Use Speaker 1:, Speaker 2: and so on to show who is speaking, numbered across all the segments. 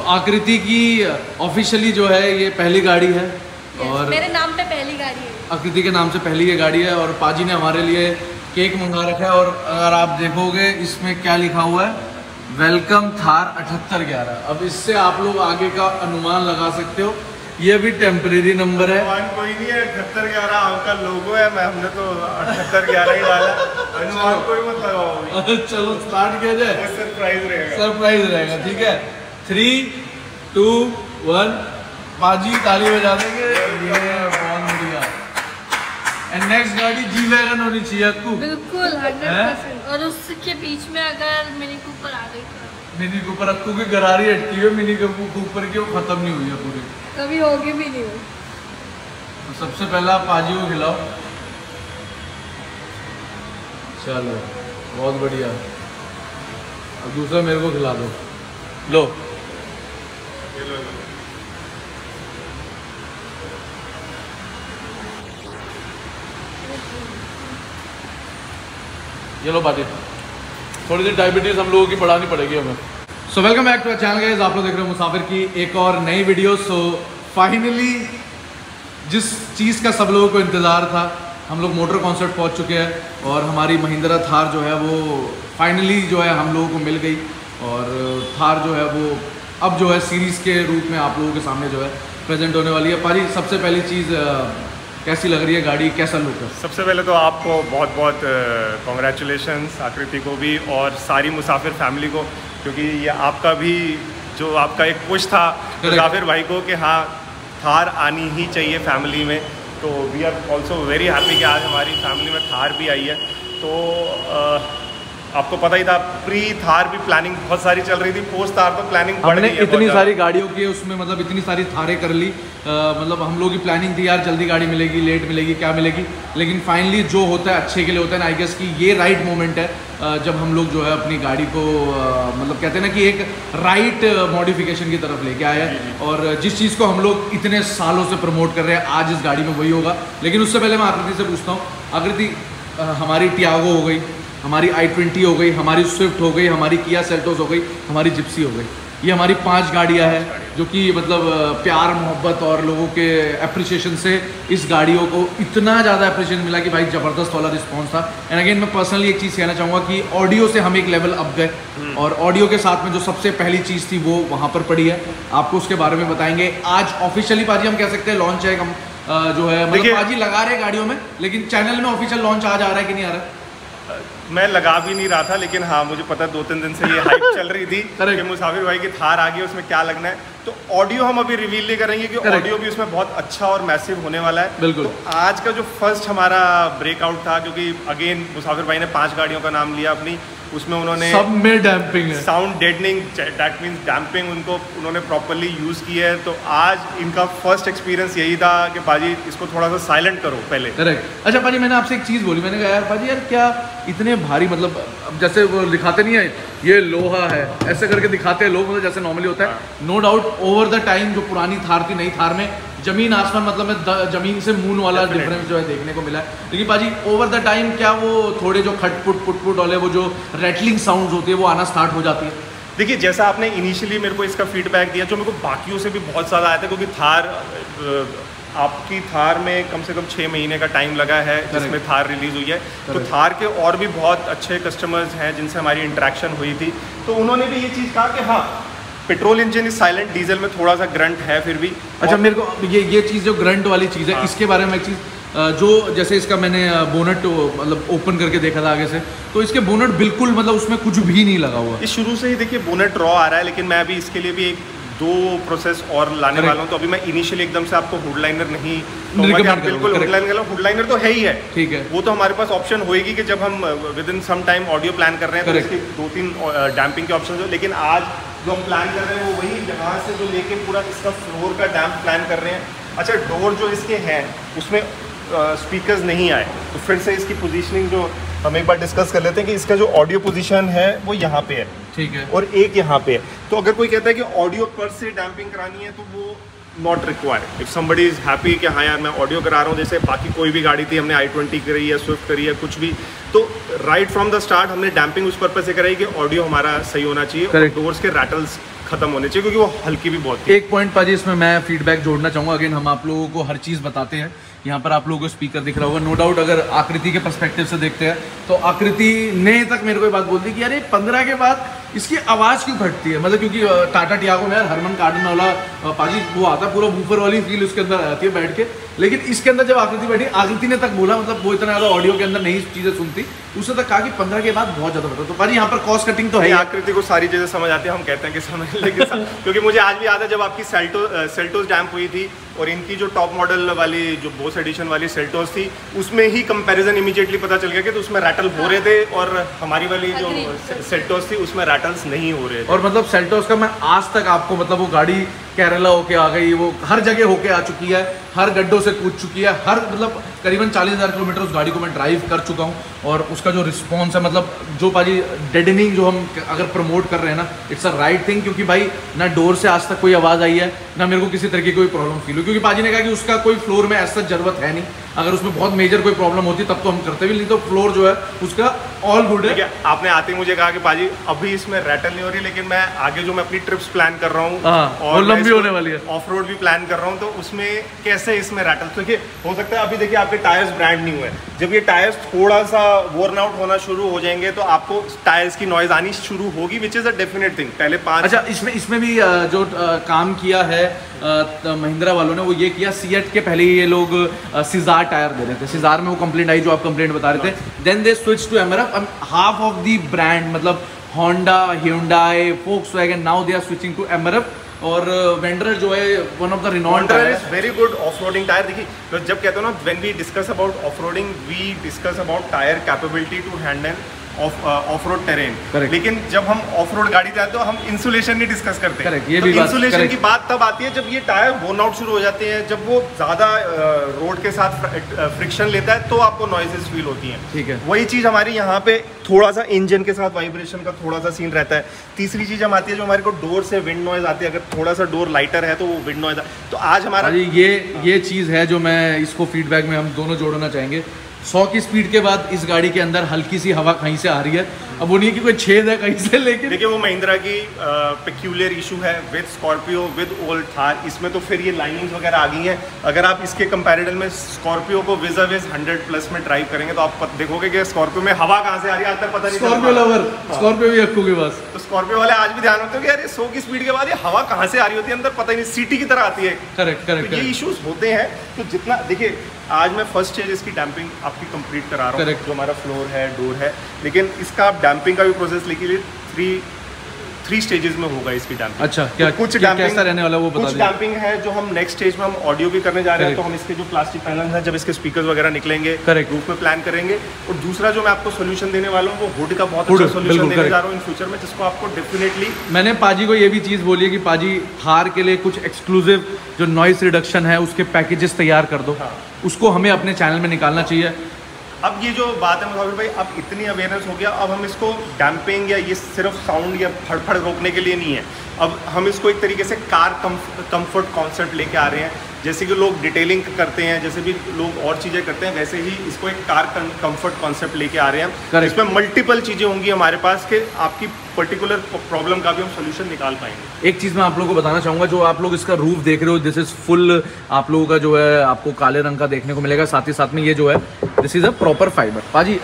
Speaker 1: आकृति की ऑफिशियली जो है ये पहली गाड़ी है और
Speaker 2: मेरे नाम पे पहली गाड़ी है,
Speaker 1: आकृति के नाम से पहली ये गाड़ी है। और पाजी ने हमारे लिए केक मंगा रखा है और अगर आप देखोगे इसमें क्या लिखा हुआ है, वेलकम थार 7811। अब इससे आप लोग आगे का अनुमान लगा सकते हो, ये भी टेम्परेरी नंबर है।
Speaker 3: कोई नहीं है, 7811 आपका लोगो है, हमने तो 7811 ही डाला, अनुमान कोई मत लगाओ।
Speaker 1: चलो स्टार्ट किया जाए,
Speaker 3: सरप्राइज रहेगा,
Speaker 1: सरप्राइज रहेगा। ठीक है, 3, 2, 1 पाजी ताली बजा देंगे। ये बहुत बढ़िया। एंड नेक्स्ट गाड़ी जी वैगन होनी चाहिए आपको,
Speaker 2: बिल्कुल 100%। और उसके बीच में अगर मिनी कूपर आ गई तो
Speaker 1: मिनी कूपर अक्कू की गरारी अटकी हुई, मिनी कूपर की वो खत्म नहीं हुई है पूरी,
Speaker 2: कभी होगी भी नहीं हो।
Speaker 1: तो सबसे पहला पाजी को खिलाओ। चलो बहुत बढ़िया। अब दूसरा मेरे को खिला दो। लो ये लो पाजी, थोड़ी देर डायबिटीज हम लोगों की बढ़ानी पड़ेगी हमें। So welcome back to our channel guys, आप लोग देख रहे हो मुसाफिर की एक और नई वीडियो। सो फाइनली जिस चीज़ का सब लोगों को इंतज़ार था, हम लोग मोटर कॉन्सर्ट पहुंच चुके हैं और हमारी महिंद्रा थार जो है वो फाइनली जो है हम लोगों को मिल गई। और थार जो है वो अब जो है सीरीज़ के रूप में आप लोगों के सामने जो है प्रेजेंट होने वाली है। पाजी सबसे पहली चीज़ कैसी लग रही है गाड़ी, कैसा लुक है?
Speaker 3: सबसे पहले तो आपको बहुत बहुत कॉन्ग्रेचुलेशंस, आकृति को भी और सारी मुसाफिर फैमिली को, क्योंकि ये आपका भी जो आपका एक पुश था मुसाफिर भाई को कि हाँ थार आनी ही चाहिए फैमिली में। तो we are also very happy कि आज हमारी फैमिली में थार भी आई है। तो आपको पता ही था, प्री थार भी प्लानिंग बहुत सारी चल रही थी, पोस्ट थार तो प्लानिंग
Speaker 1: हमने इतनी सारी गाड़ियों की उसमें मतलब इतनी सारी थारें कर ली। मतलब हम लोग की प्लानिंग थी यार जल्दी गाड़ी मिलेगी, लेट मिलेगी, क्या मिलेगी, लेकिन फाइनली जो होता है अच्छे के लिए होता है ना। आई गेस कि ये राइट मोमेंट है जब हम लोग जो है अपनी गाड़ी को मतलब कहते हैं ना कि एक राइट मॉडिफिकेशन की तरफ लेके आए हैं। और जिस चीज़ को हम लोग इतने सालों से प्रमोट कर रहे हैं आज इस गाड़ी में वही होगा। लेकिन उससे पहले मैं आकृति से पूछता हूँ, आकृति हमारी टियागो हो गई, हमारी i20 हो गई, हमारी स्विफ्ट हो गई, हमारी किया सेल्टोस हो गई, हमारी जिप्सी हो गई, ये हमारी 5 गाड़ियाँ हैं जो कि मतलब प्यार मोहब्बत और लोगों के अप्रिसिएशन से इस गाड़ियों को इतना ज़्यादा अप्रिसिएशन मिला कि भाई ज़बरदस्त वाला रिस्पांस था। एंड अगेन मैं पर्सनली एक चीज़ कहना चाहूँगा कि ऑडियो से हम एक लेवल अप गए और ऑडियो के साथ में जो सबसे पहली चीज़ थी वो वहाँ पर पड़ी है, आपको उसके बारे में बताएंगे। आज ऑफिशियली पाजी हम कह सकते हैं लॉन्च है, हम जो है मतलब पाजी लगा रहे गाड़ियों में, लेकिन चैनल में ऑफिशियल लॉन्च आज आ रहा है कि नहीं आ रहा है?
Speaker 3: मैं लगा भी नहीं रहा था, लेकिन हाँ मुझे पता 2-3 दिन से ये हाइप चल रही थी कि मुसाफिर भाई की थार आ गई, उसमें क्या लगना है। तो ऑडियो हम अभी रिवील नहीं करेंगे कि ऑडियो भी उसमें बहुत अच्छा और मैसिव होने वाला है। बिल्कुल। तो आज का जो फर्स्ट हमारा ब्रेकआउट था, क्योंकि अगेन मुसाफिर भाई ने 5 गाड़ियों का नाम लिया अपनी, उसमें उन्होंने
Speaker 1: सब में डैम्पिंग है,
Speaker 3: साउंड डेडनिंग, दैट मींस डैम्पिंग उनको उन्होंने प्रॉपर्ली यूज़ की है। तो आज इनका फर्स्ट एक्सपीरियंस यही था कि पाजी इसको थोड़ा सा साइलेंट करो पहले।
Speaker 1: करेक्ट। अच्छा पाजी, मैंने आपसे एक चीज़ बोली, मैंने कहा यार पाजी यार क्या इतने भारी, मतलब जैसे वो दिखाते नहीं है ये लोहा है ऐसे करके दिखाते हैं लोग, मतलब जैसे नॉर्मली होता है। No doubt over the time जो पुरानी थार थी नई थार में जमीन आसमान, मतलब जमीन से मून वाला डिफरेंस जो है देखने को मिला है। लेकिन पाजी ओवर द टाइम क्या वो थोड़े जो खटपुट पुटपुट वाले वो जो रैटलिंग साउंड्स होती है वो आना स्टार्ट हो जाती है?
Speaker 3: देखिए जैसा आपने इनिशियली मेरे को इसका फीडबैक दिया, जो मेरे को बाकियों से भी बहुत ज़्यादा आया था, क्योंकि थार आपकी थार में कम से कम 6 महीने का टाइम लगा है जिसमें थार रिलीज़ हुई है। तो थार के और भी बहुत अच्छे कस्टमर्स हैं जिनसे हमारी इंटरेक्शन हुई थी, तो उन्होंने भी ये चीज़ कहा कि हाँ petrol engine is silent, diesel में थोड़ा सा ग्रंट है फिर भी।
Speaker 1: अच्छा मेरे को ये चीज़ जो ग्रंट वाली चीज़ है, इसके बारे में एक चीज़ जो जैसे इसका मैंने बोनट मतलब ओपन करके देखा था आगे से, तो इसके बोनट बिल्कुल मतलब उसमें कुछ भी नहीं लगा हुआ।
Speaker 3: ये शुरू से ही देखिए बोनट रॉ आ रहा है, लेकिन मैं अभी इसके लिए भी 1-2 प्रोसेस और लाने वाला हूँ। तो अभी मैं इनिशियली एकदम से आपको हुड लाइनर नहीं कहूँगा, बिल्कुल हुड लाइनर तो है ही है, ठीक है। वो तो हमारे पास ऑप्शन होएगी कि जब हम within some time audio plan कर रहे हैं तो इसके 2-3 डैम्पिंग के ऑप्शन हो। लेकिन आज जो हम प्लान कर रहे हैं वो वही यहाँ से जो लेके पूरा इसका फ्लोर का डैम्प प्लान कर रहे हैं। अच्छा डोर जो इसके हैं उसमें स्पीकर्स नहीं आए, तो फिर से इसकी पोजीशनिंग जो हम एक बार डिस्कस कर लेते हैं कि इसका जो ऑडियो पोजीशन है वो यहाँ पे है, ठीक है, और एक यहाँ पे है। तो अगर कोई कहता है कि ऑडियो पर से डैम्पिंग करानी है तो वो not required. If somebody is happy कि हाँ यार मैं ऑडियो करा रहा हूँ, जैसे बाकी कोई भी गाड़ी थी हमने i20 करी है, स्विफ्ट करी है, कुछ भी, तो राइट फ्रॉम द स्टार्ट हमने डैम्पिंग उस पर्पज से कराई कि ऑडियो हमारा सही होना चाहिए और डोर्स के रैटल्स खत्म होने चाहिए, क्योंकि वो हल्की भी बहुत थी।
Speaker 1: एक पॉइंट पाजी इसमें मैं फीडबैक जोड़ना चाहूँगा। अगेन हम आप लोगों को हर चीज़ बताते हैं। यहाँ पर आप लोगों को स्पीकर दिख रहा होगा, नो डाउट। अगर आकृति के पर्सपेक्टिव से देखते हैं तो आकृति ने तक मेरे को ये बात बोल दी कि अरे 15 के बाद इसकी आवाज़ क्यों फटती है, मतलब क्योंकि टाटा टियागो में यार हरमन कार्डन वाला पाजी वो आता है, पूरा वूफर वाली फील उसके अंदर आती है बैठ के। लेकिन इसके अंदर जब आकृति बैठी, आकृति ने तक बोला, मतलब वो इतना ज़्यादा ऑडियो के अंदर नहीं चीज़ें सुनती, उसने तक कहा कि 15 के बाद बहुत ज़्यादा बता। तो पाजी यहाँ पर कॉस्ट कटिंग तो है।
Speaker 3: आकृति को सारी चीज़ें समझ आती है, हम कहते हैं कि समझ लेकिन क्योंकि मुझे आज भी याद है जब आपकी सेल्टोस डैम्प हुई थी और इनकी जो टॉप मॉडल वाली जो बोस एडिशन वाली सेल्टोस थी, उसमें ही कंपैरिजन इमीडिएटली पता चल गया कि तो उसमें रैटल हो रहे थे और हमारी वाली जो सेल्टोस थी उसमें रैटल्स नहीं हो रहे थे।
Speaker 1: और मतलब सेल्टोस का मैं आज तक आपको, मतलब वो गाड़ी केरला होके आ गई, वो हर जगह होके आ चुकी है, हर गड्ढों से कूद चुकी है, हर मतलब करीबन 40,000 किलोमीटर उस गाड़ी को मैं ड्राइव कर चुका हूँ। और उसका जो रिस्पॉन्स है, मतलब जो पाजी डेडनिंग जो हम अगर प्रमोट कर रहे हैं ना, इट्स अ राइट थिंग। क्योंकि भाई ना डोर से आज तक कोई आवाज़ आई है, ना मेरे को किसी तरह की कोई प्रॉब्लम फील हुई। क्योंकि पाजी ने कहा कि उसका कोई फ्लोर में ऐसा जरूरत है नहीं, अगर उसमें बहुत मेजर कोई प्रॉब्लम होती तब तो हम करते भी, नहीं तो फ्लोर जो है उसका ऑल गुड है।
Speaker 3: आपने आते ही मुझे कहा कि पाजी अभी इसमें रैटल नहीं हो रही, लेकिन मैं आगे जो मैं अपनी ट्रिप्स प्लान कर रहा हूँ
Speaker 1: और लंबी होने वाली है,
Speaker 3: ऑफ रोड भी प्लान कर रहा हूँ, तो उसमें कैसे इसमें रैटल, देखिए हो सकता है अभी देखिए आपके टायर्स ब्रांड न्यू है, जब ये टायर्स थोड़ा सा वॉर्न आउट होना शुरू हो जाएंगे तो आपको टायर्स की नॉइज आनी शुरू होगी, which is a definite thing. पहले 5
Speaker 1: अच्छा, इसमें भी जो काम किया है महिंद्रा वालों ने, वो ये किया, सीएट के पहले ये लोग सिजार टायर दे रहे थे, सिजार में वो कंप्लेंट आई जो आप कंप्लेंट बता रहे थे, then they switch to MRF. Half of the brand मतलब Honda, Hyundai, Volkswagen, now they are switching to MRF. और वेंडर जो है one of the renowned tyre
Speaker 3: is very good off roading tyre. देखिए तो जब कहते हो ना, when we discuss about off roading we discuss about tyre capability to handle off road terrain, लेकिन जब हम ऑफ रोड गाड़ी जाते हैं तो हम इंसुलेशन नहीं डिस्कस करते।
Speaker 1: ये
Speaker 3: तो इंसुलेशन की बात तब आती है जब ये टायर बोर्न आउट शुरू हो जाते हैं, जब वो ज़्यादा रोड के साथ फ्रिक्शन लेता है तो आपको नॉइजेस फील होती हैं।
Speaker 1: ठीक है,
Speaker 3: वही चीज़ हमारी यहाँ पे थोड़ा सा इंजन के साथ वाइब्रेशन का थोड़ा सा सीन रहता है। तीसरी चीज़ हम आती है जो हमारे को डोर से विंड नॉइज आती है, अगर थोड़ा सा डोर लाइटर है तो वो विंड नॉइज। तो आज हमारा
Speaker 1: ये चीज़ है जो मैं इसको फीडबैक में हम दोनों जोड़ना चाहेंगे। 100 की स्पीड के बाद इस गाड़ी के अंदर हल्की सी हवा कहीं से आ रही है, अब वो नहीं है कि कोई छेद है कहीं से, लेकिन
Speaker 3: देखिए वो महिंद्रा की पेक्यूलियर इशू है with Scorpio with old Thar, इसमें तो फिर ये लाइनिंग्स वगैरह आ गई हैं। अगर आप इसके कंपैरिजन में स्कॉर्पियो को विज़ 100+ में ड्राइव करेंगे तो आप देखोगे कि स्कॉर्पियो में हवा कहाँ से आ रही है आज तक पता नहीं।
Speaker 1: स्कॉर्पियो लवर, स्कॉर्पियो भी रखोगे बस।
Speaker 3: तो स्कॉर्पियो वाले आज भी ध्यान रखते हो कि यार 100 की स्पीड के बाद ये हवा कहाँ से आ रही होती है, अंदर पता ही नहीं, सीटी की तरह आती है।
Speaker 1: करेक्ट।
Speaker 3: ये इश्यूज होते हैं। तो जितना देखिए आज मैं फर्स्ट स्टेज इसकी डैम्पिंग आपकी कंप्लीट करा रहा हूँ, जो हमारा फ्लोर है, डोर है, लेकिन इसका आप डैम्पिंग का भी प्रोसेस लेके 3 स्टेजेस में होगा इसकी डैम्पिंग।
Speaker 1: अच्छा, क्या
Speaker 3: तो कुछ
Speaker 1: कैसा रहने वाला वो बता
Speaker 3: कुछ डैम्पिंग है जो हम नेक्स्ट स्टेज में हम ऑडियो भी करने जा रहे हैं, तो हम इसके जो प्लास्टिक पैनल्स हैं जब इसके स्पीकर्स वगैरह निकलेंगे रूफ में प्लान करेंगे। और दूसरा जो मैं आपको सोल्यूशन देने वाला हूँ वो हुड का बहुत अच्छा सोल्यूशन देने जा रहा हूँ इन फ्यूचर में, जिसको आपको डेफिनेटली
Speaker 1: मैंने पाजी को ये भी चीज़ बोली है कि पाजी थार के लिए कुछ एक्सक्लूसिव जो नॉइस रिडक्शन है उसके पैकेजेस तैयार कर दो। उसको हमें अपने चैनल में निकालना चाहिए।
Speaker 3: अब ये जो बात है मुसाफिर भाई, अब इतनी अवेयरनेस हो गया, अब हम इसको डैम्पिंग या ये सिर्फ साउंड या फड़फड़ रोकने के लिए नहीं है, अब हम इसको एक तरीके से कार कंफर्ट कॉन्सेप्ट लेके आ रहे हैं। जैसे कि लोग डिटेलिंग करते हैं, जैसे भी लोग और चीज़ें करते हैं, वैसे ही इसको एक कार कंफर्ट कॉन्सेप्ट लेके आ रहे हैं। इसमें मल्टीपल चीज़ें होंगी हमारे पास कि आपकी पर्टिकुलर प्रॉब्लम का भी हम सोल्यूशन निकाल पाएंगे।
Speaker 1: एक चीज़ मैं आप लोगों को बताना चाहूँगा, जो आप लोग इसका रूफ देख रहे हो, दिस इज़ फुल आप लोगों का जो है आपको काले रंग का देखने को मिलेगा, साथ ही साथ में ये जो है this is a proper fibre. पाजी